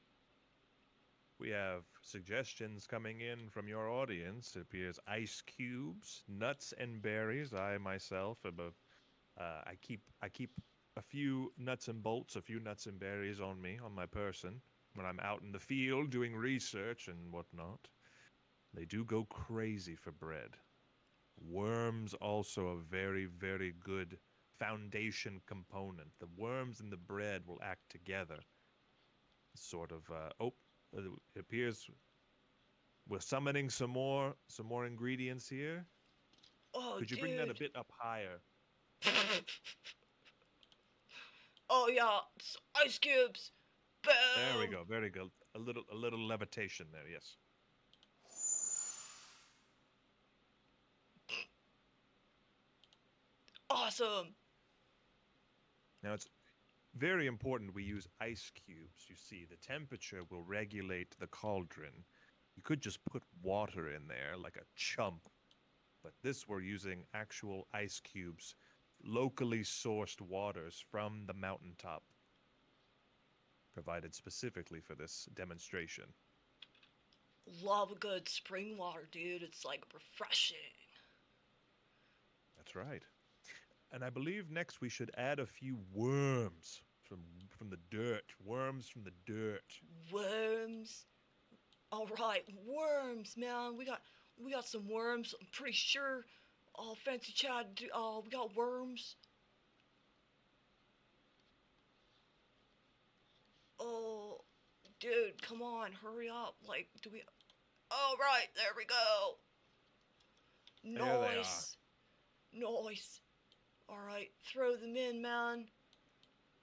We have suggestions coming in from your audience. It appears ice cubes, nuts and berries. I myself am I keep a few nuts and bolts, a few nuts and berries on me, on my person, when I'm out in the field doing research and whatnot. They do go crazy for bread. Worms also a very, very good foundation component. The worms and the bread will act together. Sort of, it appears we're summoning some more ingredients here. Oh, Could you bring that a bit up higher? Oh yeah, ice cubes. Boom. There we go. Very good. A little levitation there. Yes. Awesome. Now it's very important we use ice cubes. You see, the temperature will regulate the cauldron. You could just put water in there like a chump, but this we're using actual ice cubes, locally sourced waters from the mountaintop, provided specifically for this demonstration. Love a good spring water, dude. It's refreshing. That's right. And I believe next we should add a few worms from the dirt. Worms from the dirt. Worms. All right, worms, man. We got some worms. I'm pretty sure. Oh, Fancy Chad. We got worms. Oh, dude, come on, hurry up. Do we? Oh, right, there we go. Nice. Nice. All right, throw them in, man.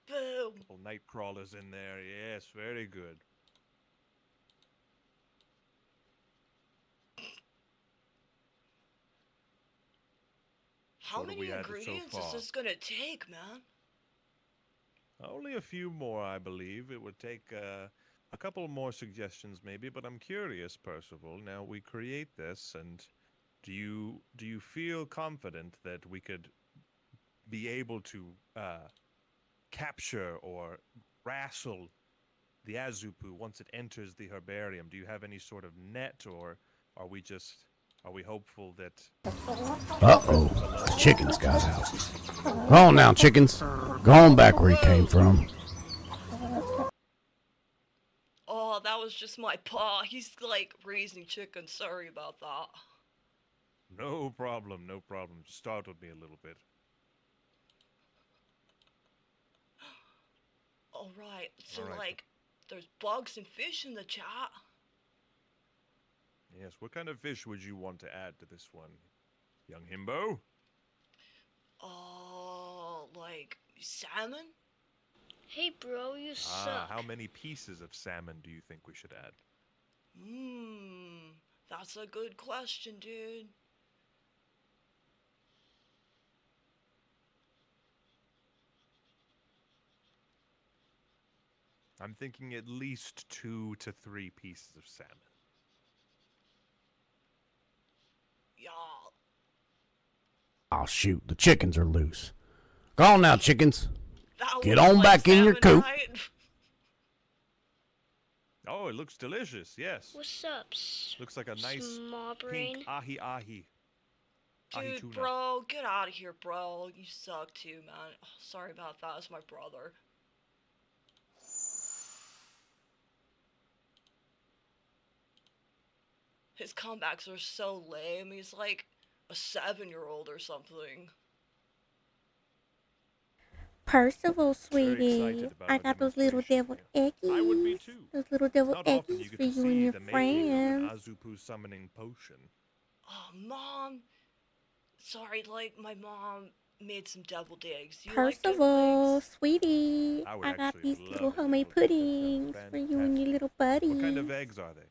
Boom. Couple night crawlers in there. Yes, very good. How many ingredients is this gonna take, man? Only a few more, I believe. It would take a couple more suggestions, maybe. But I'm curious, Percival. Now we create this, and do you feel confident that we could be able to capture or wrestle the Azupu once it enters the herbarium? Do you have any sort of net, or are we hopeful that... Uh-oh. Chickens got out. Go on now, chickens. Go on back where you came from. just my pa. He's like raising chickens. Sorry about that. No problem, no problem. Just startled me a little bit. All right. So All right. like, there's bugs and fish in the chat. Yes, what kind of fish would you want to add to this one, young himbo? Like salmon. Hey, bro, you suck. How many pieces of salmon do you think we should add? That's a good question, dude. I'm thinking at least 2 to 3 pieces of salmon. Yeah. Oh, shoot. The chickens are loose. Go on now, chickens. That Get looks on like back in your salmon, coop. right? Oh, it looks delicious, yes. What's up, Looks like a nice small brain? pink ahi-ahi. Ahi Dude, tuna. bro, get out of here, bro. You suck too, man. Oh, sorry about that. It's my brother. His comebacks are so lame. He's like a 7-year-old or something. Percival, Very sweetie, excited about I our got those little demonstration deviled here. I would be eggies. too. Those little It's deviled not often eggies you get for to you see and your the making of an friends. Azupu summoning potion. Oh, Mom. Sorry, like, my mom made some deviled eggs. You like deviled Percival, eggs? sweetie, I would I got actually these little love a homemade deviled egg. That sounds puddings for you and your fantastic. little What buddies. kind of eggs are they?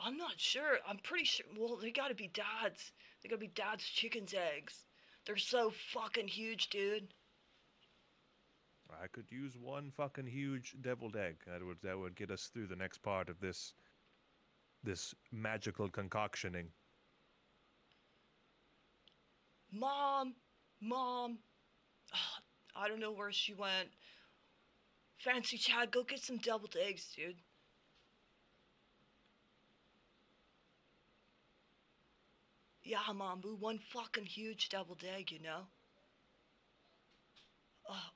I'm not sure. I'm pretty sure. Well, they gotta be Dad's. They gotta be Dad's chicken's eggs. They're so fucking huge, dude. I could use one fucking huge deviled egg. That would get us through the next part of this magical concoctioning. Mom! Mom! Ugh, I don't know where she went. Fancy Chad, go get some deviled eggs, dude. Yeah, Mom, we one fucking huge deviled egg, you know?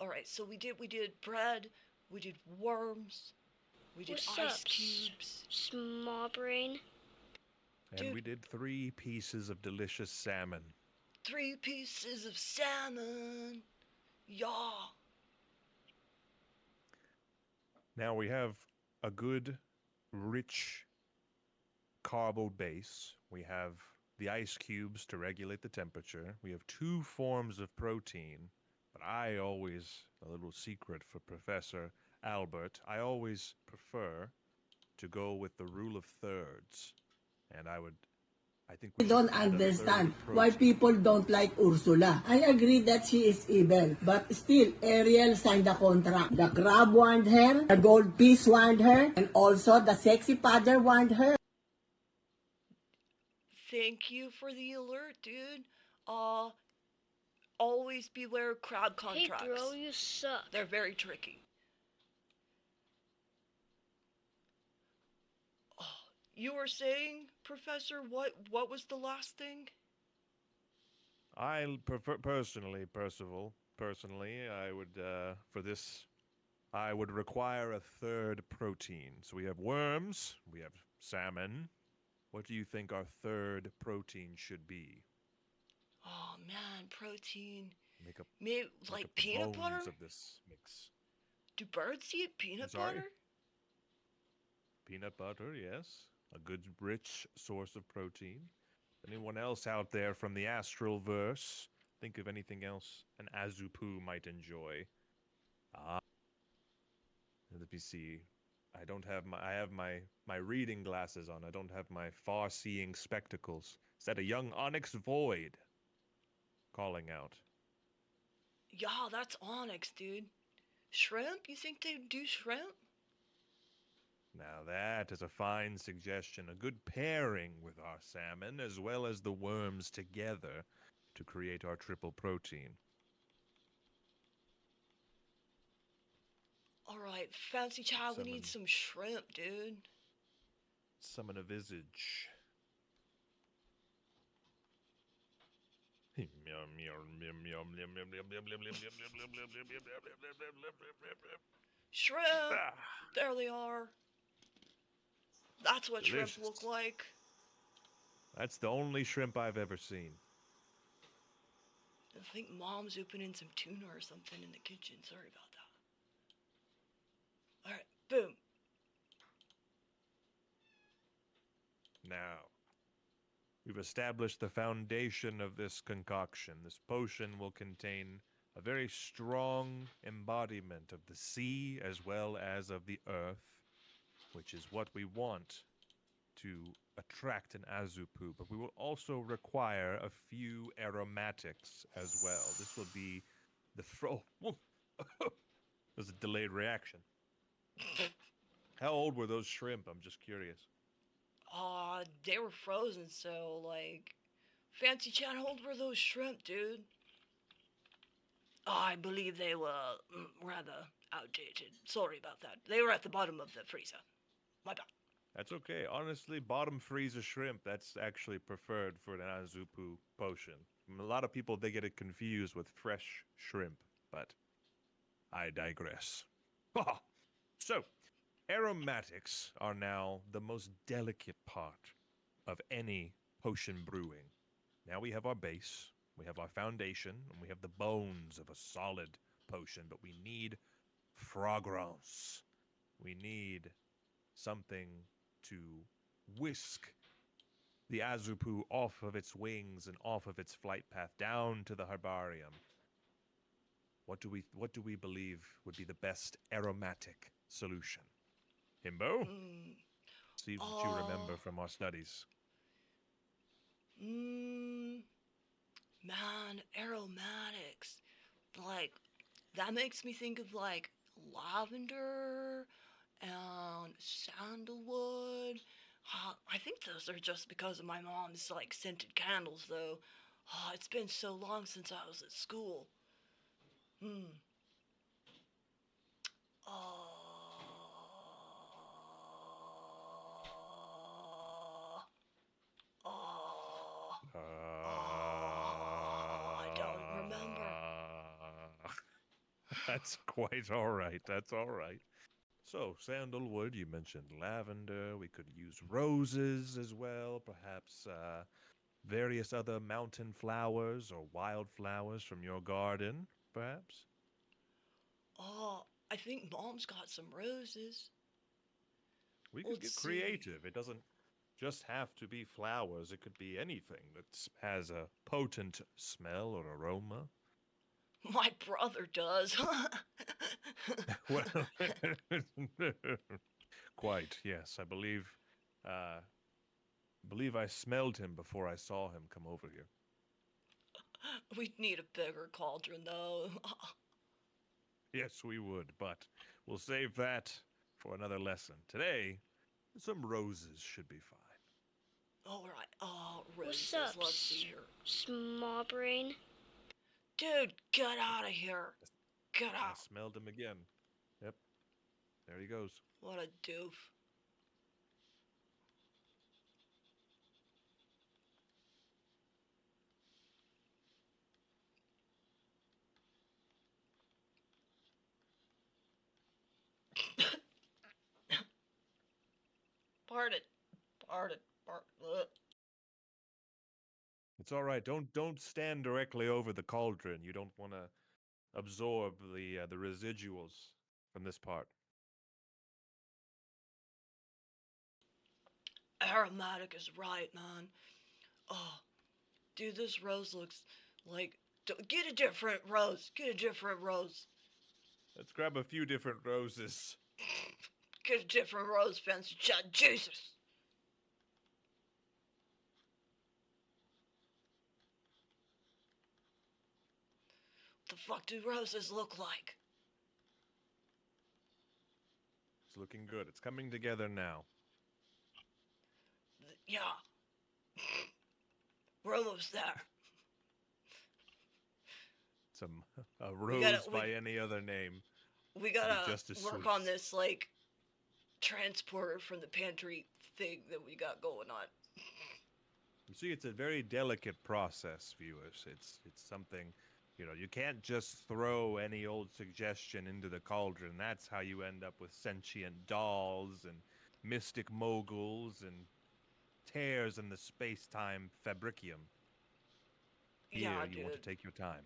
Alright, so we did bread, we did worms, we did What's ice up, cubes. small brain? And Dude. we did 3 pieces of delicious salmon. 3 pieces of salmon. Yeah. Now we have a good, rich carbo base. We have the ice cubes to regulate the temperature. We have 2 forms of protein. But I always, a little secret for Professor Albert, I always prefer to go with the rule of thirds. And I think we don't should add a third understand protein. why people don't like Ursula. I agree that she is evil, but still, Ariel signed the contract. The crab warned her, the gold piece warned her, and also the sexy father warned her. Thank you for the alert, dude. Always beware crowd contracts. Hey, bro, you suck. They're very tricky. Oh, you were saying, Professor, what was the last thing? I prefer, personally, Percival, I would, for this, I would require a third protein. So we have worms, we have salmon. What do you think our third protein should be? Oh man, protein. Make up, Maybe make like up the peanut bones butter? of this mix. Do birds eat peanut sorry? butter? Peanut butter, yes. A good, rich source of protein. Anyone else out there from the astral verse? Think of anything else an Azupu might enjoy. Let me see. I have my reading glasses on. I don't have my far-seeing spectacles. Is that a young Onyx Void calling out? Yeah, that's onyx, dude. Shrimp? You think they do shrimp? Now that is a fine suggestion. A good pairing with our salmon as well as the worms together to create our triple protein. Alright, Fancy Child, we need some shrimp, dude. Summon a visage. Shrimp! There they are. That's what shrimp Delicious. look like. That's the only shrimp I've ever seen. I think Mom's opening some tuna or something in the kitchen. Sorry about that. Alright, boom. Now, we've established the foundation of this concoction. This potion will contain a very strong embodiment of the sea as well as of the earth, which is what we want to attract an Azupu, but we will also require a few aromatics as well. This will be the There's a delayed reaction. How old were those shrimp? I'm just curious. They were frozen, so, like... Fancy Chan, how old were those shrimp, dude? I believe they were rather outdated. Sorry about that. They were at the bottom of the freezer. My bad. That's okay. Honestly, bottom freezer shrimp, that's actually preferred for an Azupu potion. A lot of people, they get it confused with fresh shrimp, but I digress. So, aromatics are now the most delicate part of any potion brewing. Now we have our base, we have our foundation, and we have the bones of a solid potion, but we need fragrance. We need something to whisk the Azupu off of its wings and off of its flight path down to the herbarium. What do we believe would be the best aromatic solution? Himbo? See what you remember from our studies. Man, aromatics. Like, that makes me think of, like, lavender and sandalwood. I think those are just because of my mom's, like, scented candles, though. It's been so long since I was at school. I don't remember. That's quite all right. That's all right. So, sandalwood, you mentioned lavender. We could use roses as well. Perhaps various other mountain flowers or wildflowers from your garden, perhaps? I think Mom's got some roses. We could Let's get see. creative. It doesn't just have to be flowers. It could be anything that has a potent smell or aroma. My brother does. Well, quite, yes. I believe I smelled him before I saw him come over here. We'd need a bigger cauldron, though. Yes, we would, but we'll save that for another lesson. Today, some roses should be fine. All right. Roses. What's up, Let's see here. small brain? Dude, get out of here. Get I out. smelled him again. Yep. There he goes. What a doof. Pardon. It's all right. Don't stand directly over the cauldron. You don't want to absorb the residuals from this part. Aromatic is right, man. Oh, dude, this rose looks like... Get a different rose. Get a different rose. Let's grab a few different roses. Get a different rose, Fancy Chan. Jesus. What the fuck do roses look like? It's looking good. It's coming together now. Yeah. We're almost there. A rose by any other name. We gotta just as work sweet. on this, like, transporter from the pantry thing that we got going on. You see, it's a very delicate process, viewers. It's something, you can't just throw any old suggestion into the cauldron. That's how you end up with sentient dolls and mystic moguls and tears in the space-time fabricium. Here, Yeah, you want to dude. take your time.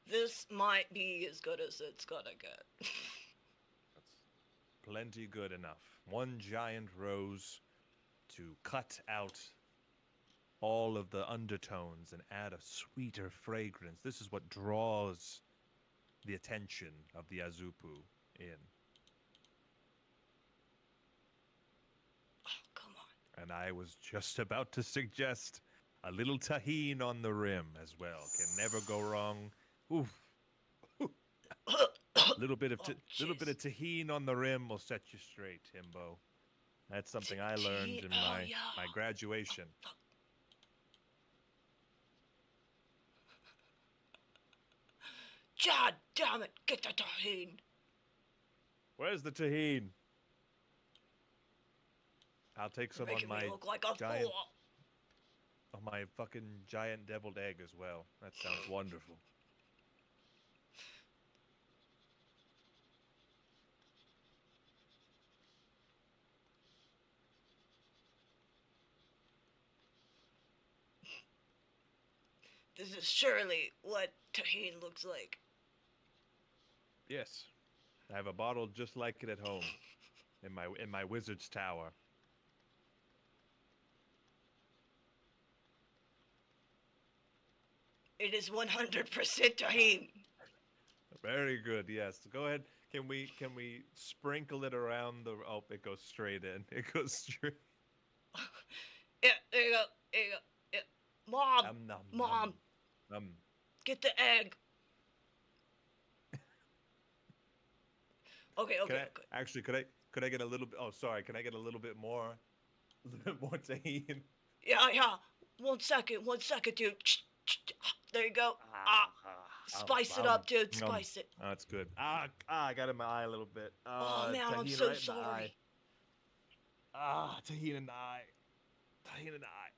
This might be as good as it's gonna get. That's plenty good enough. One giant rose to cut out all of the undertones and add a sweeter fragrance. This is what draws the attention of the Azupu in. Oh, come on. And I was just about to suggest a little tahine on the rim as well. Can never go wrong. Oof. Little bit of tahine on the rim will set you straight, Himbo. That's something I learned in my graduation. God damn it! Get the tahine. Where's the tahine? I'll take some on Making my me look like a giant, fool. on my fucking giant deviled egg as well. That sounds wonderful. This is surely what tahine looks like. Yes, I have a bottle just like it at home, in my wizard's tower. It is 100% tahine. Very good. Yes. Go ahead. Can we sprinkle it around the? Oh, it goes straight in. It goes straight. Yeah, there you go. There you go. Yeah. Mom, Nom, Mom, nom. get the egg. Okay. Actually, could I get a little bit? Oh, sorry. Can I get a little bit more? A little bit more tahine. Yeah. 1 second, dude. There you go. Spice it up, dude. Spice it. Oh, that's good. I got it in my eye a little bit. Oh man, I'm tahine so right in the eye. sorry. Tahine in the eye. Tahine in the eye.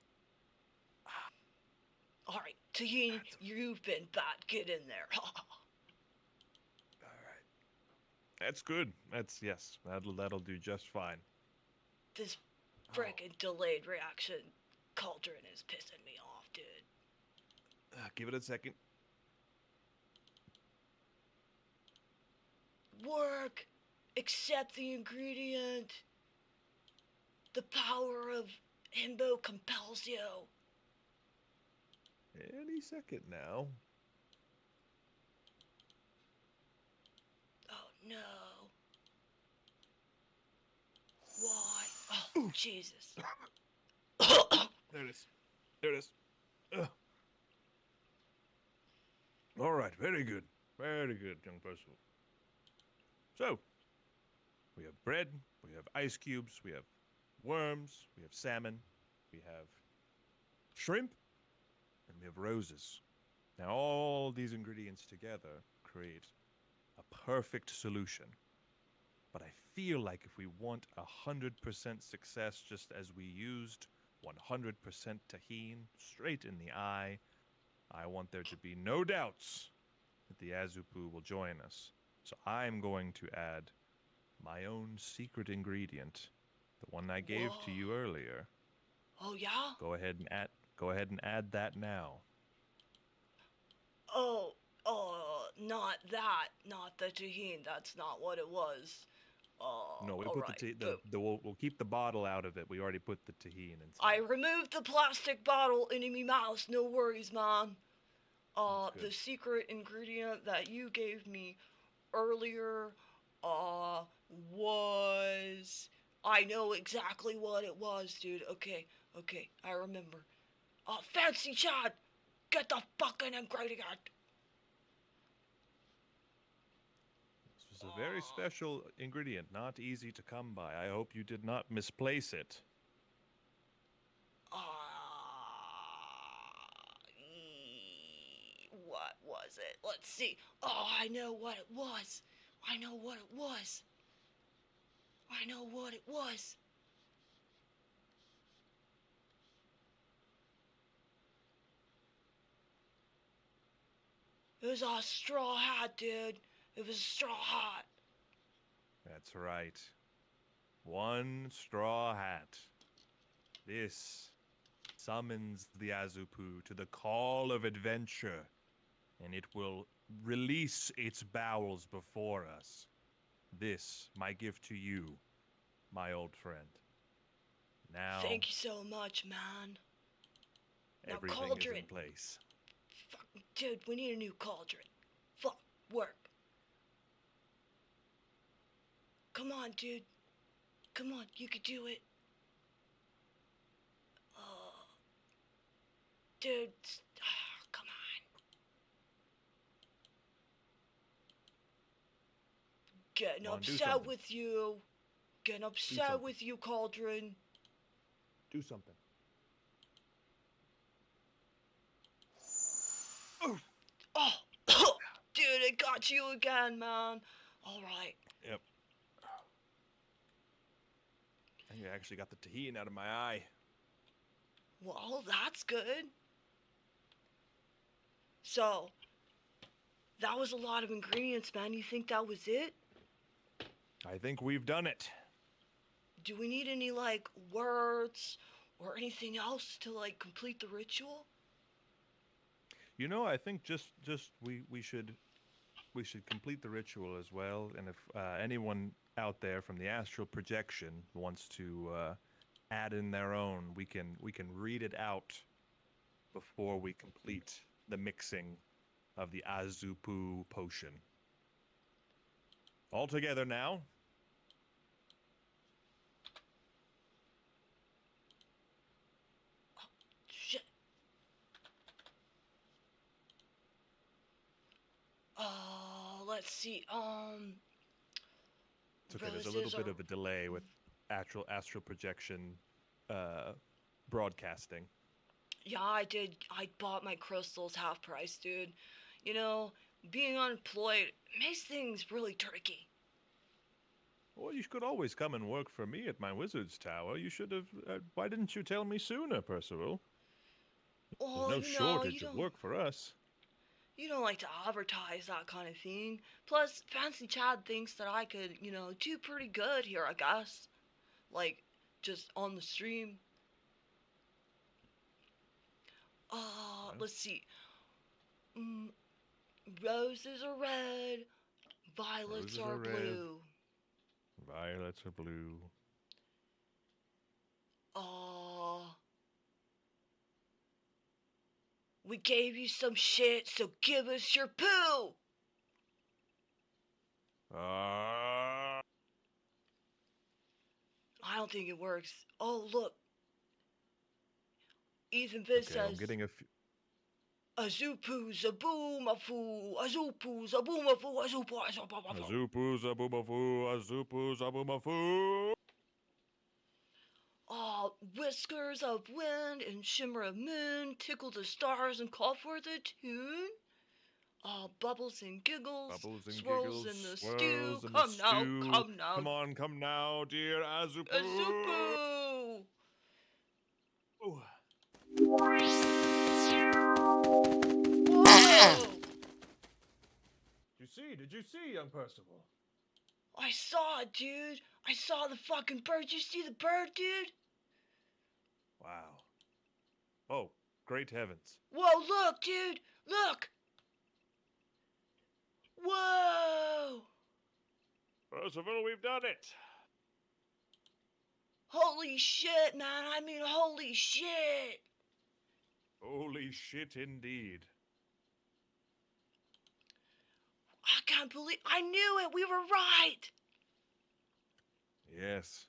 All right, tahine, you've been bad. Get in there. All right. That's good. Yes. That'll do just fine. This frickin' delayed reaction cauldron is pissing me off, dude. Give it a second. Work. Accept the ingredient. The power of Himbo compels you. Any second now. Oh no. Why? Oh, Jesus. There it is. There it is. Ugh. All right. Very good. Very good, young person. So, we have bread, we have ice cubes, we have worms, we have salmon, we have shrimp, and we have roses. Now, all these ingredients together create a perfect solution. But I feel like if we want 100% success, just as we used 100% tahine straight in the eye, I want there to be no doubts that the Azupu will join us. So I'm going to add my own secret ingredient, the one I gave to you earlier. Oh yeah? Go ahead and add that now. Oh, not that. Not the tahine. That's not what it was. No, we'll all put right. we'll keep the bottle out of it. We already put the tahine inside. I removed the plastic bottle into me mouth. No worries, Mom. The secret ingredient that you gave me earlier, was... I know exactly what it was, dude. Okay, I remember. Fancy Chad! Get the fucking ingredient! This was a very special ingredient, not easy to come by. I hope you did not misplace it. What was it? Let's see. Oh, I know what it was. I know what it was. It was a straw hat, dude. It was a straw hat. That's right. One straw hat. This summons the Azupu to the call of adventure, and it will release its bowels before us. This, my gift to you, my old friend. Now, Thank you so much, man. Now, everything cauldron. is in place. Fuck, dude, we need a new cauldron. Fuck, work. Come on, dude. Come on, you could do it. Oh, dude, come on. Getting Come on, do upset something. with you. Getting upset something. with you, cauldron. Do something. Oh, dude, it got you again, man. All right. Yep. I think I actually got the tahini out of my eye. Well, that's good. So, that was a lot of ingredients, man. You think that was it? I think we've done it. Do we need any, like, words or anything else to, like, complete the ritual? You know, I think just we should complete the ritual as well. And if anyone out there from the astral projection wants to add in their own, we can read it out before we complete the mixing of the Azupu potion. All together now. Shit. Let's see. It's okay. There's a little bit of a delay with astral projection broadcasting. Yeah, I did. I bought my crystals half price, dude. You know, being unemployed makes things really tricky. Well, you could always come and work for me at my wizard's tower. You should have. Why didn't you tell me sooner, Percival? Oh, There's no shortage of work for us. You don't like to advertise that kind of thing. Plus, Fancy Chad thinks that I could, do pretty good here, I guess. Like, just on the stream. Let's see. Roses are red, violets are blue. Violets are blue. We gave you some shit, so give us your poo! I don't think it works. Oh, look. Ethan Fizz says, I'm getting a few. Azupu zaboomafu, azupu zaboomafu, azupu azupapafu. Azupu zabumafu, azupu zabumafu. Whiskers of wind and shimmer of moon tickle the stars and call for the tune. Bubbles and giggles, swirls in the stew. Come now, come now. Come on, come now, dear Azupu. Azupu! Ooh. Whoa! Did you see, young Percival? I saw it, dude. I saw the fucking bird. You see the bird, dude? Wow. Oh, great heavens. Whoa, look, dude. Look. Whoa. Percival, we've done it. Holy shit, man. I mean, holy shit. Holy shit, indeed. I can't believe... I knew it. We were right. Yes.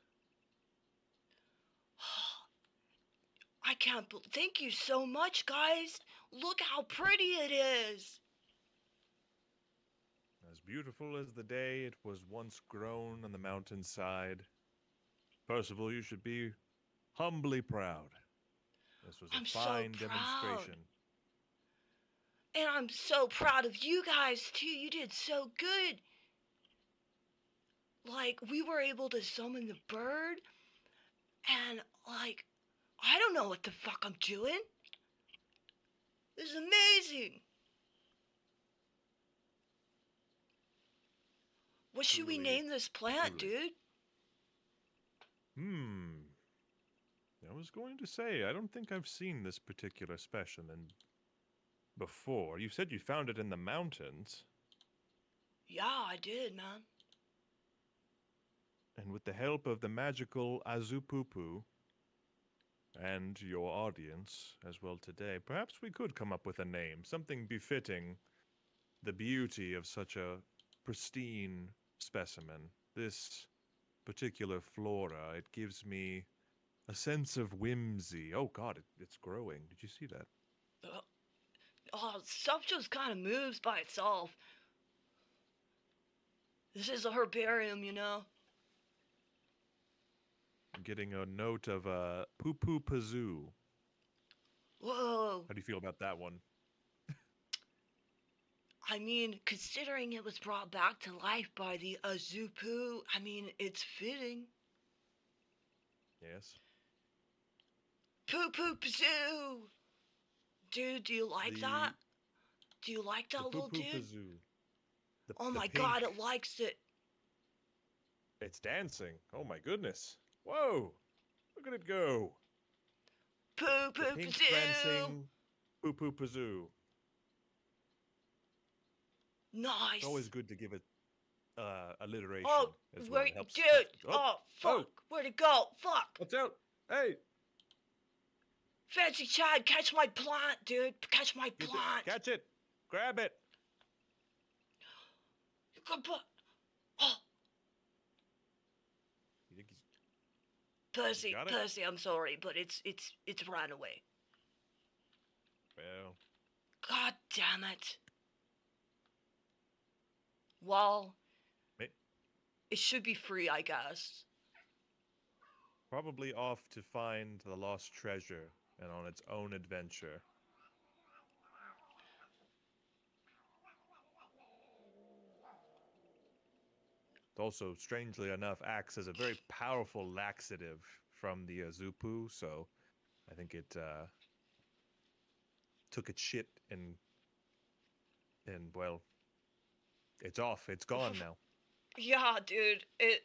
I can't believe... Thank you so much, guys. Look how pretty it is. As beautiful as the day it was once grown on the mountainside. Percival, you should be humbly proud. This was a fine demonstration. And I'm so proud of you guys, too. You did so good. Like, we were able to summon the bird. And, like, I don't know what the fuck I'm doing. This is amazing. What should we name this plant, dude? I was going to say, I don't think I've seen this particular specimen before. You said you found it in the mountains. Yeah, I did, man. And with the help of the magical Azupupu and your audience as well today, perhaps we could come up with a name, something befitting the beauty of such a pristine specimen. This particular flora, it gives me a sense of whimsy. Oh god, it's growing. Did you see that? Stuff just kind of moves by itself. This is a herbarium, you know? I'm getting a note of a poo-poo pazoo. Whoa. How do you feel about that one? I mean, considering it was brought back to life by the Azupu, I mean, it's fitting. Yes. Poo-poo pazoo! Dude, do you like that? Do you like that little dude? Poo-poo-pazoo. Oh my god, it likes it. It's dancing. Oh my goodness. Whoa! Look at it go. Poo-poo-pazoo! Dancing poo-poo-pazoo. Nice. It's always good to give it alliteration as well. Wait, It helps. dude! Oh, Fuck! oh. Where'd it go? Fuck! Watch out! Hey! Fancy Chad, catch my plant, dude! Catch my plant! Catch it! Grab it! Oh! You think he's... Percy, I'm sorry, but it's ran away. Well... God damn it. Well... It should be free, I guess. Probably off to find the lost treasure and on its own adventure. It also, strangely enough, acts as a very powerful laxative from the Azupu, so I think it took its shit and well, it's off. It's gone now. Yeah, dude, it,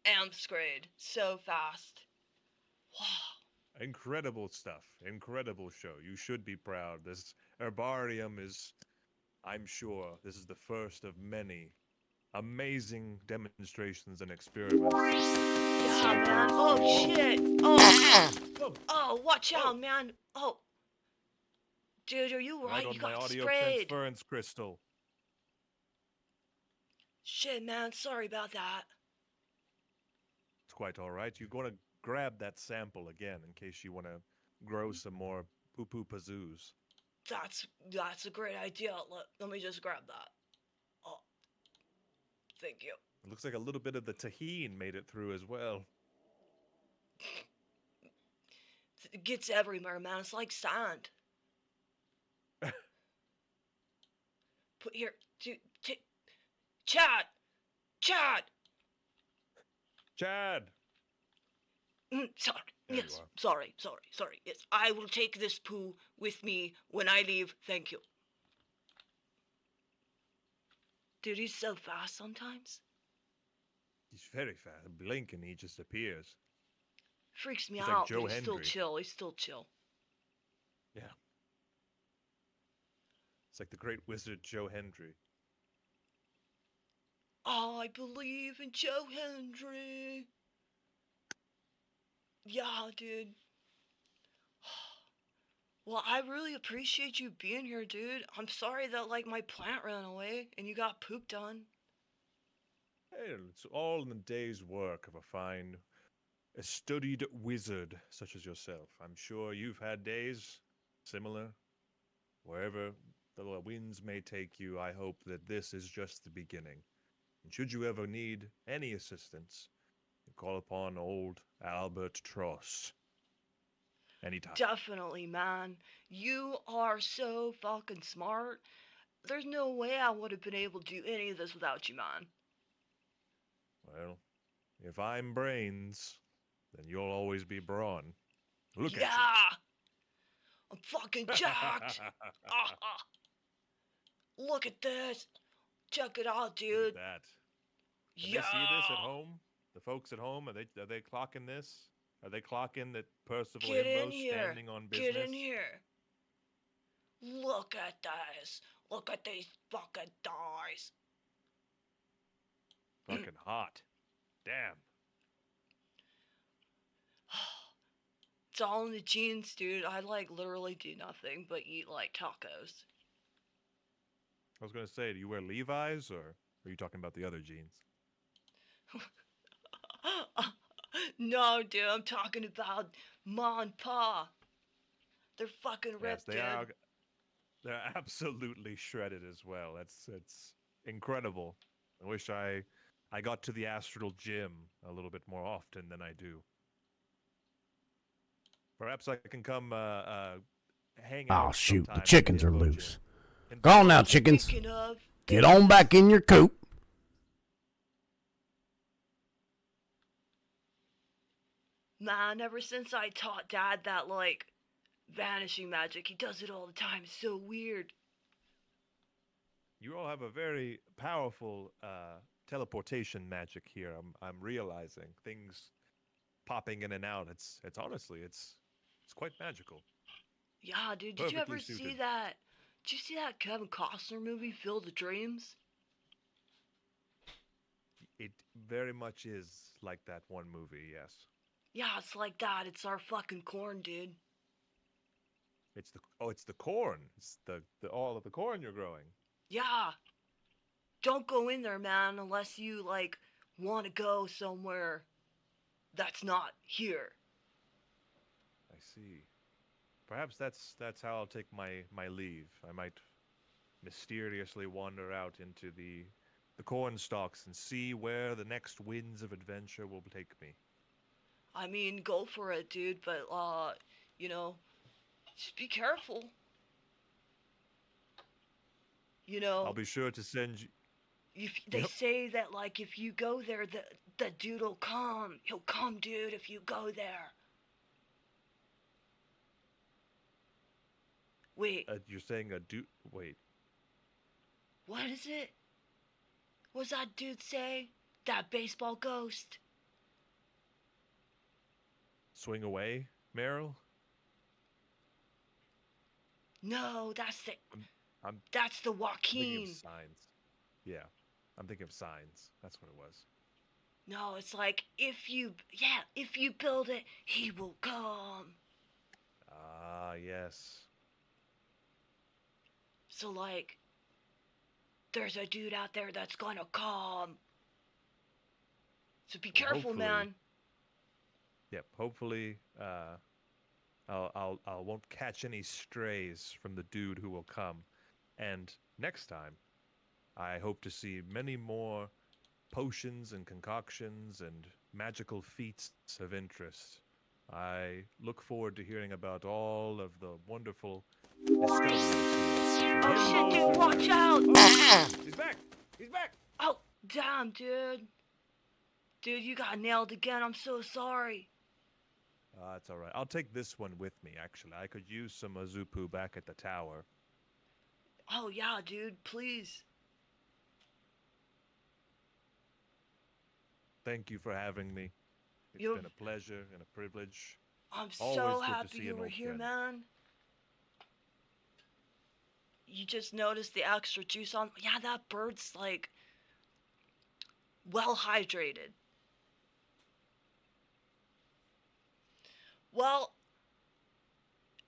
amps grade so fast. Wow. Incredible stuff. Incredible show. You should be proud. This herbarium is, I'm sure, this is the first of many amazing demonstrations and experiments. Yeah, man. Oh, shit. Oh, watch out, man. Oh. Dude, are you right? Right on You my got audio sprayed. transference crystal. Shit, man. Sorry about that. It's quite all right. You're going to grab that sample again in case you want to grow some more poo-poo pazoos. That's a great idea. Let me just grab that. Oh. Thank you. It looks like a little bit of the tahine made it through as well. It gets everywhere, man. It's like sand. Put here. Chad! Chad! Sorry. There Yes. Sorry. Yes. I will take this poo with me when I leave. Thank you. Dude, he's so fast sometimes. He's very fast. Blink and he just appears. Freaks me He's out, like Joe but he's still Hendry. chill. He's still chill. Yeah. It's like the great wizard Joe Hendry. I believe in Joe Hendry. Yeah, dude. Well, I really appreciate you being here, dude. I'm sorry that, my plant ran away and you got pooped on. Hey, it's all in the day's work of a studied wizard such as yourself. I'm sure you've had days similar. Wherever the winds may take you, I hope that this is just the beginning. And should you ever need any assistance, you call upon old Albert Tross. Anytime. Definitely, man. You are so fucking smart. There's no way I would have been able to do any of this without you, man. Well, if I'm brains, then you'll always be brawn. Look at you. Yeah! I'm fucking jacked! Look at this! Check it out, dude. Look at that. Can they see this at home? The folks at home, are they clocking this? Are they clocking that Percival Get in Himbo's here. standing on business? Get in here. Look at this. Look at these fucking thighs. Fucking hot. Damn. It's all in the genes, dude. I literally do nothing but eat tacos. I was gonna say, do you wear Levi's or are you talking about the other jeans? No, dude, I'm talking about Ma and Pa. They're fucking ripped, Yes, they dude. are. They're absolutely shredded as well. It's incredible. I wish I got to the astral gym a little bit more often than I do. Perhaps I can come hang out. Oh, shoot. The sometime at chickens are Himbo loose. Gym. Go on now, chickens. Speaking of, Get on back in your coop. man, ever since I taught Dad that, vanishing magic, he does it all the time. It's so weird. You all have a very powerful teleportation magic here. I'm realizing things popping in and out. It's honestly it's quite magical. Yeah, dude, did you ever Perfectly see suited. that? Did you see that Kevin Costner movie, Field of Dreams? It very much is like that one movie. Yes. Yeah, it's like that. It's our fucking corn, dude. It's the corn. It's the all of the corn you're growing. Yeah. Don't go in there, man, unless you, want to go somewhere that's not here. I see. Perhaps that's how I'll take my leave. I might mysteriously wander out into the corn stalks and see where the next winds of adventure will take me. I mean, go for it, dude, but, just be careful. I'll be sure to send you. They Yep. say that, if you go there, the dude will come. He'll come, dude, if you go there. Wait, You're saying a dude? Wait. what is it? What's that dude say? That baseball ghost? Swing away, Meryl. No, that's the I'm that's the thinking Joaquin. of signs. Yeah, I'm thinking of signs. That's what it was. No, it's if you build it, he will come. Ah, yes. So there's a dude out there that's gonna come. So be careful, hopefully. man. Yep. Hopefully, I won't catch any strays from the dude who will come. And next time, I hope to see many more potions and concoctions and magical feats of interest. I look forward to hearing about all of the wonderful discoveries. Oh shit, dude, watch out! He's back! He's back! Oh, damn, dude. Dude, you got nailed again. I'm so sorry. It's all right. I'll take this one with me, actually. I could use some Azupu back at the tower. Oh, yeah, dude, please. Thank you for having me. It's You're- been a pleasure and a privilege. I'm Always so good to happy see you an were old here, friend. man. You just noticed the extra juice on. Yeah, that bird's well hydrated. Well,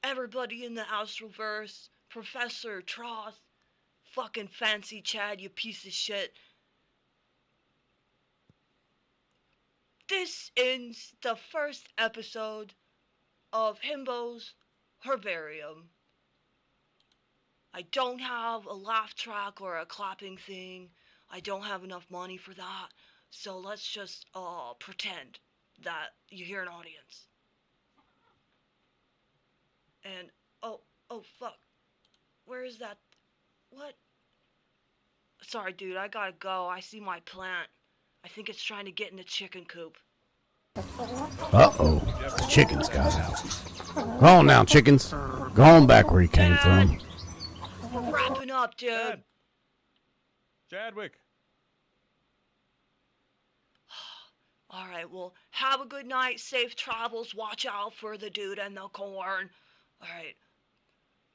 everybody in the Astroverse, Professor Troth, fucking Fancy Chad, you piece of shit. This ends the first episode of Himbo's Herbarium. I don't have a laugh track or a clapping thing. I don't have enough money for that. So let's just pretend that you hear an audience. And oh fuck. Where is that? What? Sorry, dude, I gotta go. I see my plant. I think it's trying to get in the chicken coop. Uh-oh. The chickens got out. Go on now, chickens. Go on back where you came from. We're wrapping up, dude. Chadwick! Alright, well, have a good night, safe travels, watch out for the dude in the corn. Alright.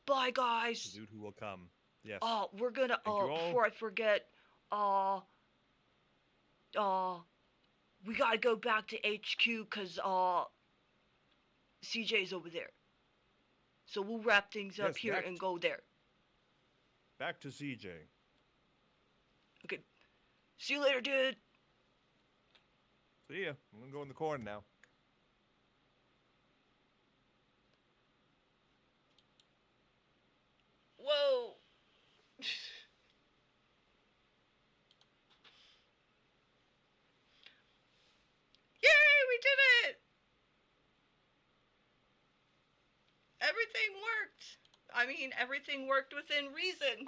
Bye, The guys. dude who will come. Yes. We're gonna, Thank you all. before I forget, we gotta go back to HQ, cause, CJ's over there. So we'll wrap things up Yes, here and go there. Back to CJ. Okay. See you later, dude. See ya. I'm gonna go in the corn now. Whoa. Yay, we did it! Everything worked. I mean, everything worked within reason.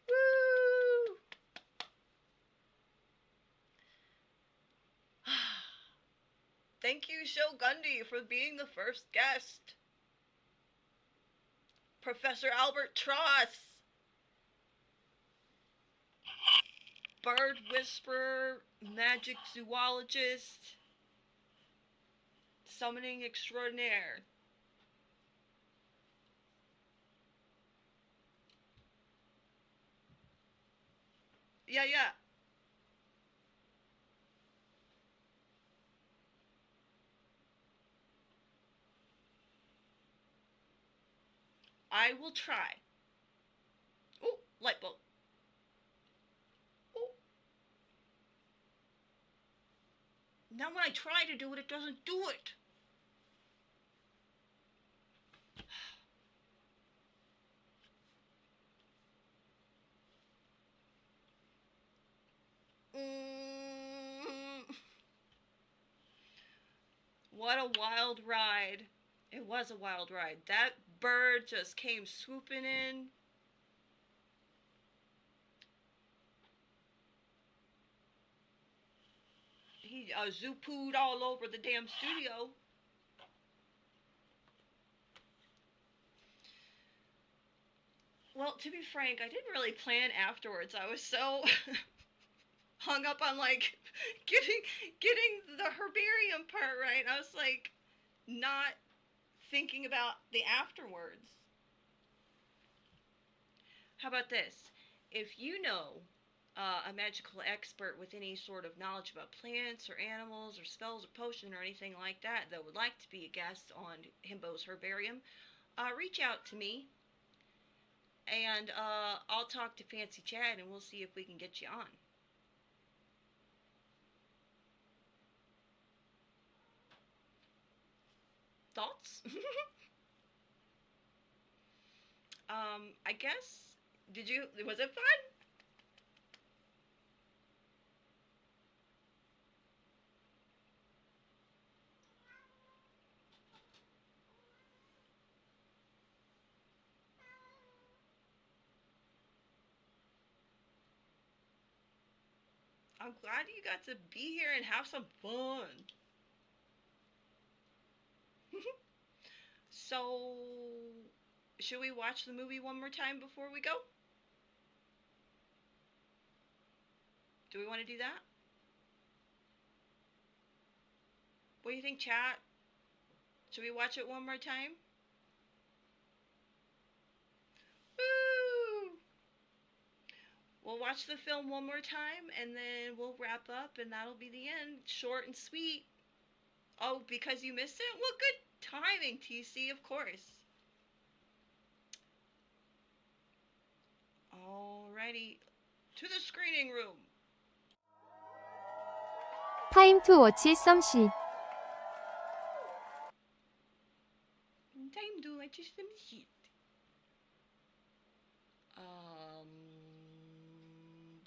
Woo! Thank you, Shogundi, for being the first guest. Professor Albert Tross. Bird whisperer, magic zoologist, summoning extraordinaire. Yeah. I will try. Oh, light bulb. Oh. Now when I try to do it, it doesn't do it. What a wild ride. It was a wild ride. That bird just came swooping in. He zoo-pooed all over the damn studio. Well, to be frank, I didn't really plan afterwards. I was so hung up on like getting the herbarium part right. I was like not thinking about the afterwards. How about this? If you know a magical expert with any sort of knowledge about plants or animals or spells or potion or anything like that that would like to be a guest on Himbo's Herbarium, reach out to me and I'll talk to Fancy Chad and we'll see if we can get you on. Thoughts? I guess, was it fun? I'm glad you got to be here and have some fun. So, should we watch the movie one more time before we go? Do we want to do that? What do you think, chat? Should we watch it one more time? Woo! We'll watch the film one more time and then we'll wrap up and that'll be the end. Short and sweet. Oh, because you missed it? Well, good timing, TC, of course. Alrighty. To the screening room. Time to watch some shit. Time to watch some shit.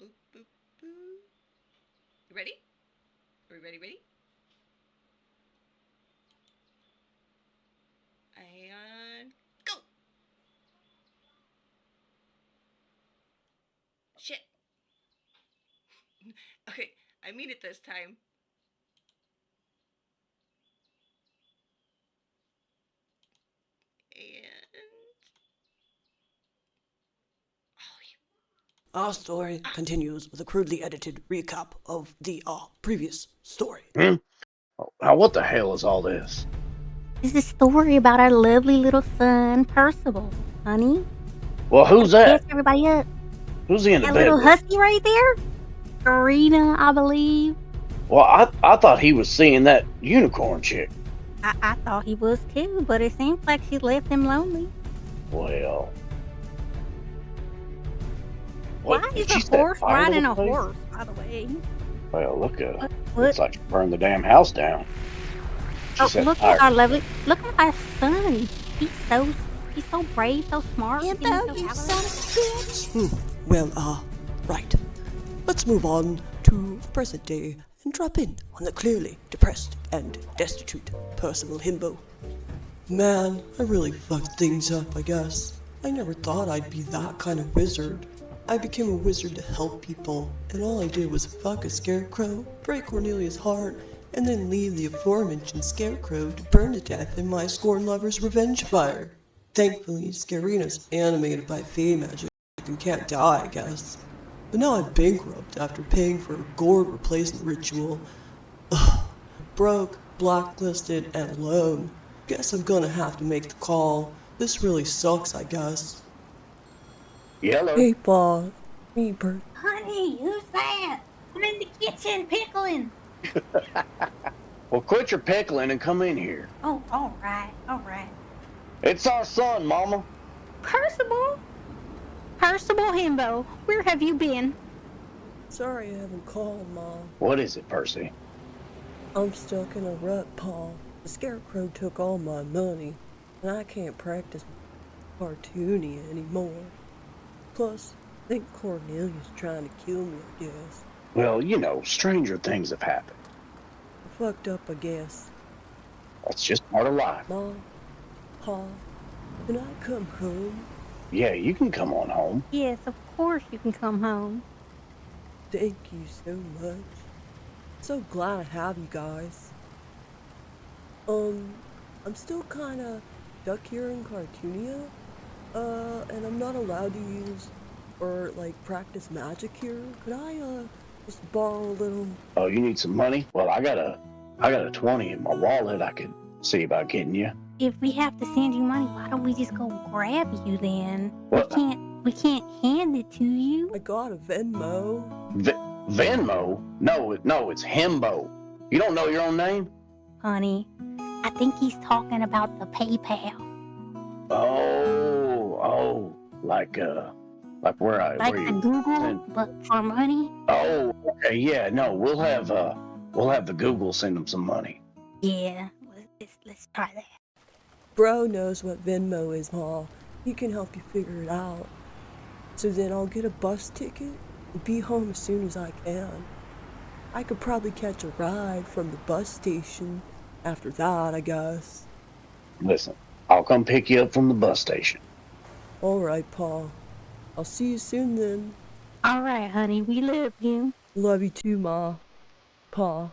Boop, boop, boop. You ready? Are we ready? And go! Shit. Okay, I mean it this time. And Our story continues with a crudely edited recap of the previous story. Now, what the hell is all this? This is a story about our lovely little son, Percival, honey. Well, who's that? Catch everybody up. Who's he in the That bed little with? husky right there? Karina, I believe. Well, I thought he was seeing that unicorn chick. I thought he was too, but it seems like she left him lonely. Well, Why did is she a set horse fire to riding the a place? horse, by the way? Well, look at her. What? Looks like she burned the damn house down. She Oh, set look fire. at our lovely, look at our son. He's so brave, so smart. Himbo, you son of a bitch. Well, right. Let's move on to the present day and drop in on the clearly depressed and destitute Percival Himbo. Man, I really fucked things up, I guess. I never thought I'd be that kind of wizard. I became a wizard to help people, and all I did was fuck a scarecrow, break Cornelia's heart, and then leave the aforementioned scarecrow to burn to death in my scorn lover's revenge fire. Thankfully, Scarina's animated by fey magic and can't die, I guess. But now I'm bankrupt after paying for a gourd replacement ritual. Ugh. Broke, blacklisted, and alone. Guess I'm gonna have to make the call. This really sucks, I guess. Yellow. Hey, Paul. Me, Bert. Honey, who's that? I'm in the kitchen pickling. Well, quit your pickling and come in here. Oh, all right. It's our son, Mama. Percival Himbo, where have you been? Sorry I haven't called, Mom. What is it, Percy? I'm stuck in a rut, Paul. The scarecrow took all my money, and I can't practice cartooning anymore. Plus, I think Cornelia's trying to kill me, I guess. Well, you know, stranger things have happened. I fucked up, I guess. That's just part of life. Mom, Pa, can I come home? Yeah, you can come on home. Yes, of course you can come home. Thank you so much. So glad I have you guys. I'm still kinda stuck here in Cartoonia. And I'm not allowed to use or like practice magic here. Could I just borrow a little? Oh, you need some money? Well, I got a 20 in my wallet I could see about getting you. If we have to send you money, why don't we just go grab you then? What? We can't hand it to you. I got a Venmo. Venmo? No, it's Himbo. You don't know your own name? Honey, I think he's talking about the PayPal. Oh, like where I Like where the you Google, send- but for money? Oh, okay, yeah, no, we'll have the Google send them some money. Yeah, let's try that. Bro knows what Venmo is, Ma. He can help you figure it out. So then I'll get a bus ticket and be home as soon as I can. I could probably catch a ride from the bus station after that, I guess. Listen, I'll come pick you up from the bus station. Alright, Pa. I'll see you soon then. All right, honey, we love you. Love you too, Ma. Pa.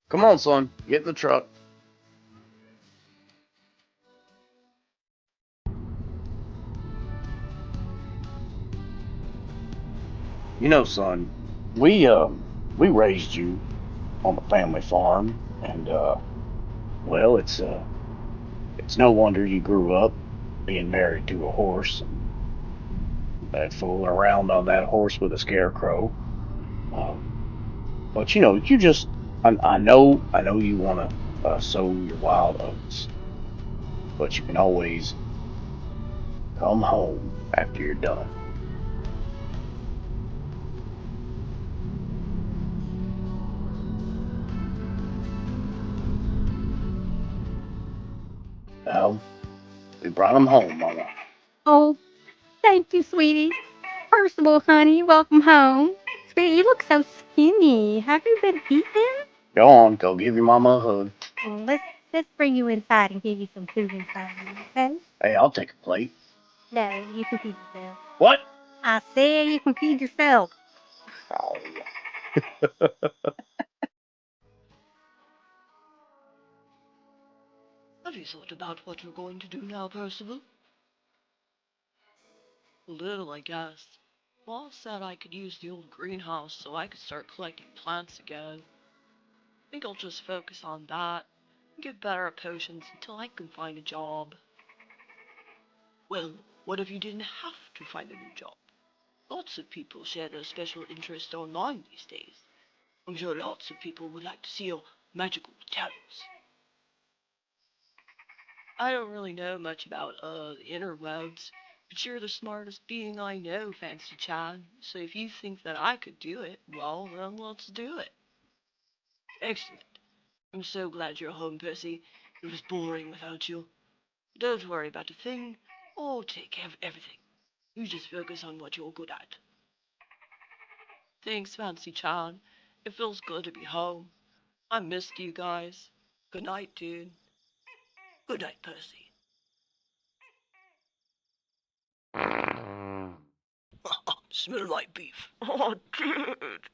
Come on, son, get in the truck. You know, son, we raised you on the family farm, and well, it's no wonder you grew up being married to a horse and fooling around on that horse with a scarecrow. But you know, I know you want to sow your wild oats, but you can always come home after you're done. Well, we brought him home, Mama. Oh, thank you, sweetie. First of all, honey, welcome home. Sweetie, you look so skinny. Have you been eating? Go on, go give your mama a hug. Well, let's bring you inside and give you some food inside, okay? Hey, I'll take a plate. No, you can feed yourself. What? I said you can feed yourself. Oh. Have you thought about what you're going to do now, Percival? A little, I guess. Boss said I could use the old greenhouse so I could start collecting plants again. I think I'll just focus on that and get better at potions until I can find a job. Well, what if you didn't have to find a new job? Lots of people share their special interest online these days. I'm sure lots of people would like to see your magical talents. I don't really know much about, the interwebs, but you're the smartest being I know, Fancy Chad. So if you think that I could do it, well, then let's do it. Excellent. I'm so glad you're home, Percy. It was boring without you. Don't worry about a thing. I'll take care of everything. You just focus on what you're good at. Thanks, Fancy Chad. It feels good to be home. I missed you guys. Good night, dude. Good night, Percy. Smell like beef. Oh, dude.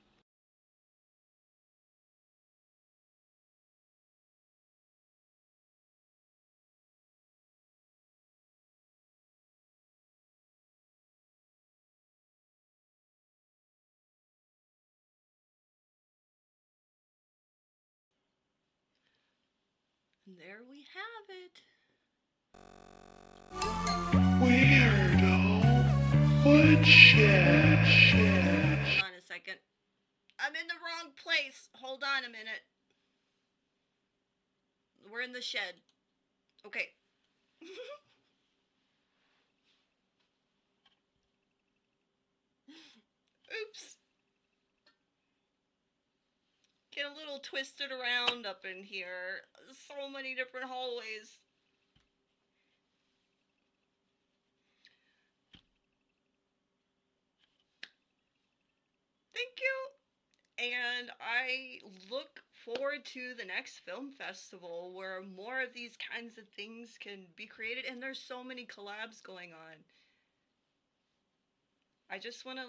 And there we have it. Weirdo. Woodshed. Hold on a second. I'm in the wrong place. Hold on a minute. We're in the shed. Okay. Oops. Get a little twisted around up in here. So many different hallways. Thank you. And I look forward to the next film festival where more of these kinds of things can be created, and there's so many collabs going on. I just want to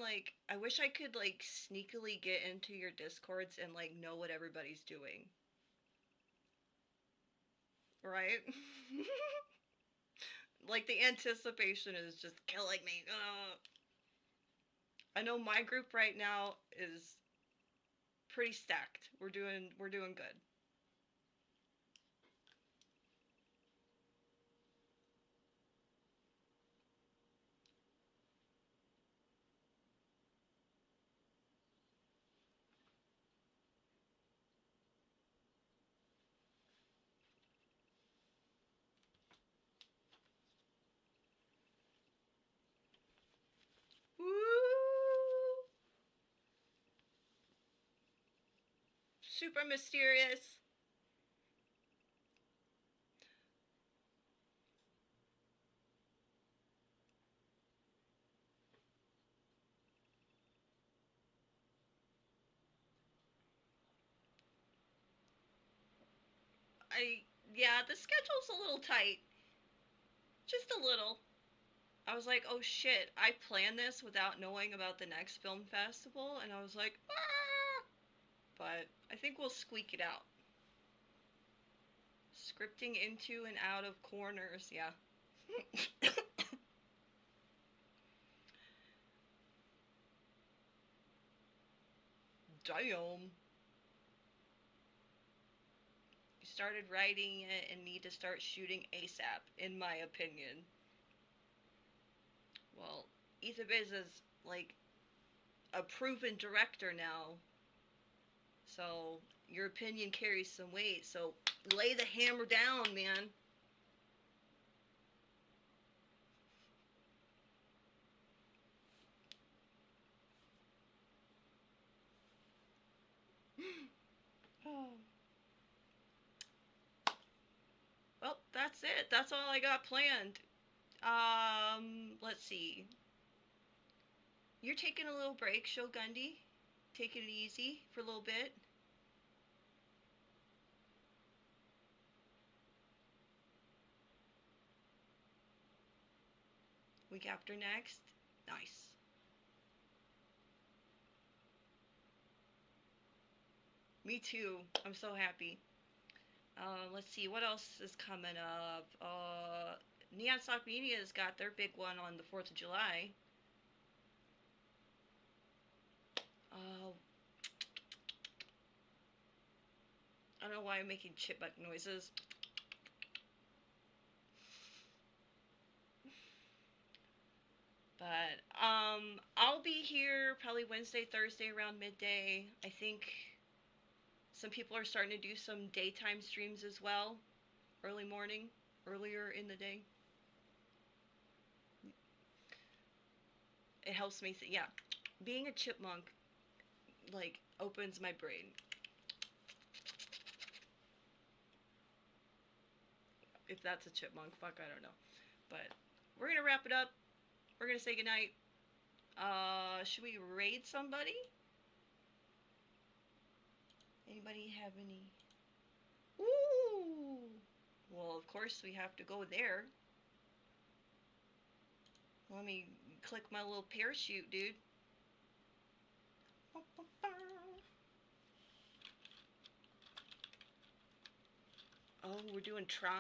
I wish I could sneakily get into your discords and know what everybody's doing. Right? The anticipation is just killing me. Ugh. I know my group right now is pretty stacked. We're doing good. Woo! Super mysterious. Yeah, the schedule's a little tight. Just a little. I was like, oh shit, I planned this without knowing about the next film festival, and I was like, ah! But I think we'll squeak it out. Scripting into and out of corners, yeah. Damn. You started writing it and need to start shooting ASAP, in my opinion. Well, Etherbiz is a proven director now, so your opinion carries some weight. So lay the hammer down, man. Oh. Well, that's it. That's all I got planned. Let's see. You're taking a little break, Shogundi. Taking it easy for a little bit. Week after next. Nice. Me too. I'm so happy. Let's see, what else is coming up? Neon Sock Media's got their big one on the 4th of July. I don't know why I'm making chipmunk noises. But, I'll be here probably Wednesday, Thursday around midday. I think some people are starting to do some daytime streams as well. Early morning, earlier in the day. It helps me, yeah. Being a chipmunk, like, opens my brain. If that's a chipmunk, fuck, I don't know. But we're gonna wrap it up. We're gonna say goodnight. Should we raid somebody? Anybody have any? Ooh! Well, of course we have to go there. Let me click my little parachute, dude. Oh, we're doing Tron?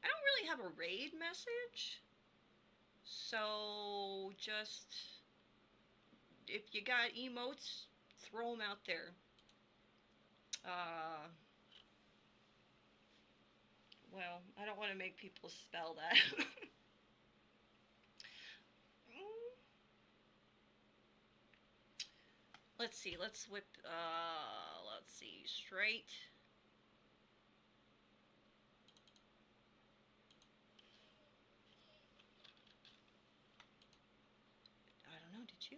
I don't really have a raid message. So, just... if you got emotes, throw them out there. Well, I don't want to make people spell that. Let's see, let's whip, let's see, straight. I don't know, did you?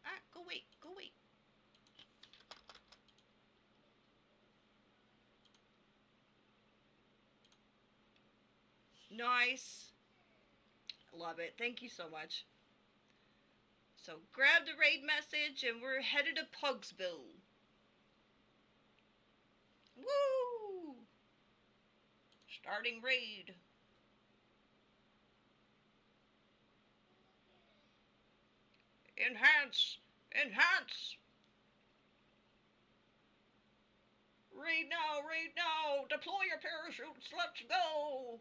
Ah, go wait, go wait. Nice. Love it. Thank you so much. So grab the raid message and we're headed to Pugsville. Woo! Starting raid. Enhance! Enhance! Raid now! Raid now! Deploy your parachutes! Let's go!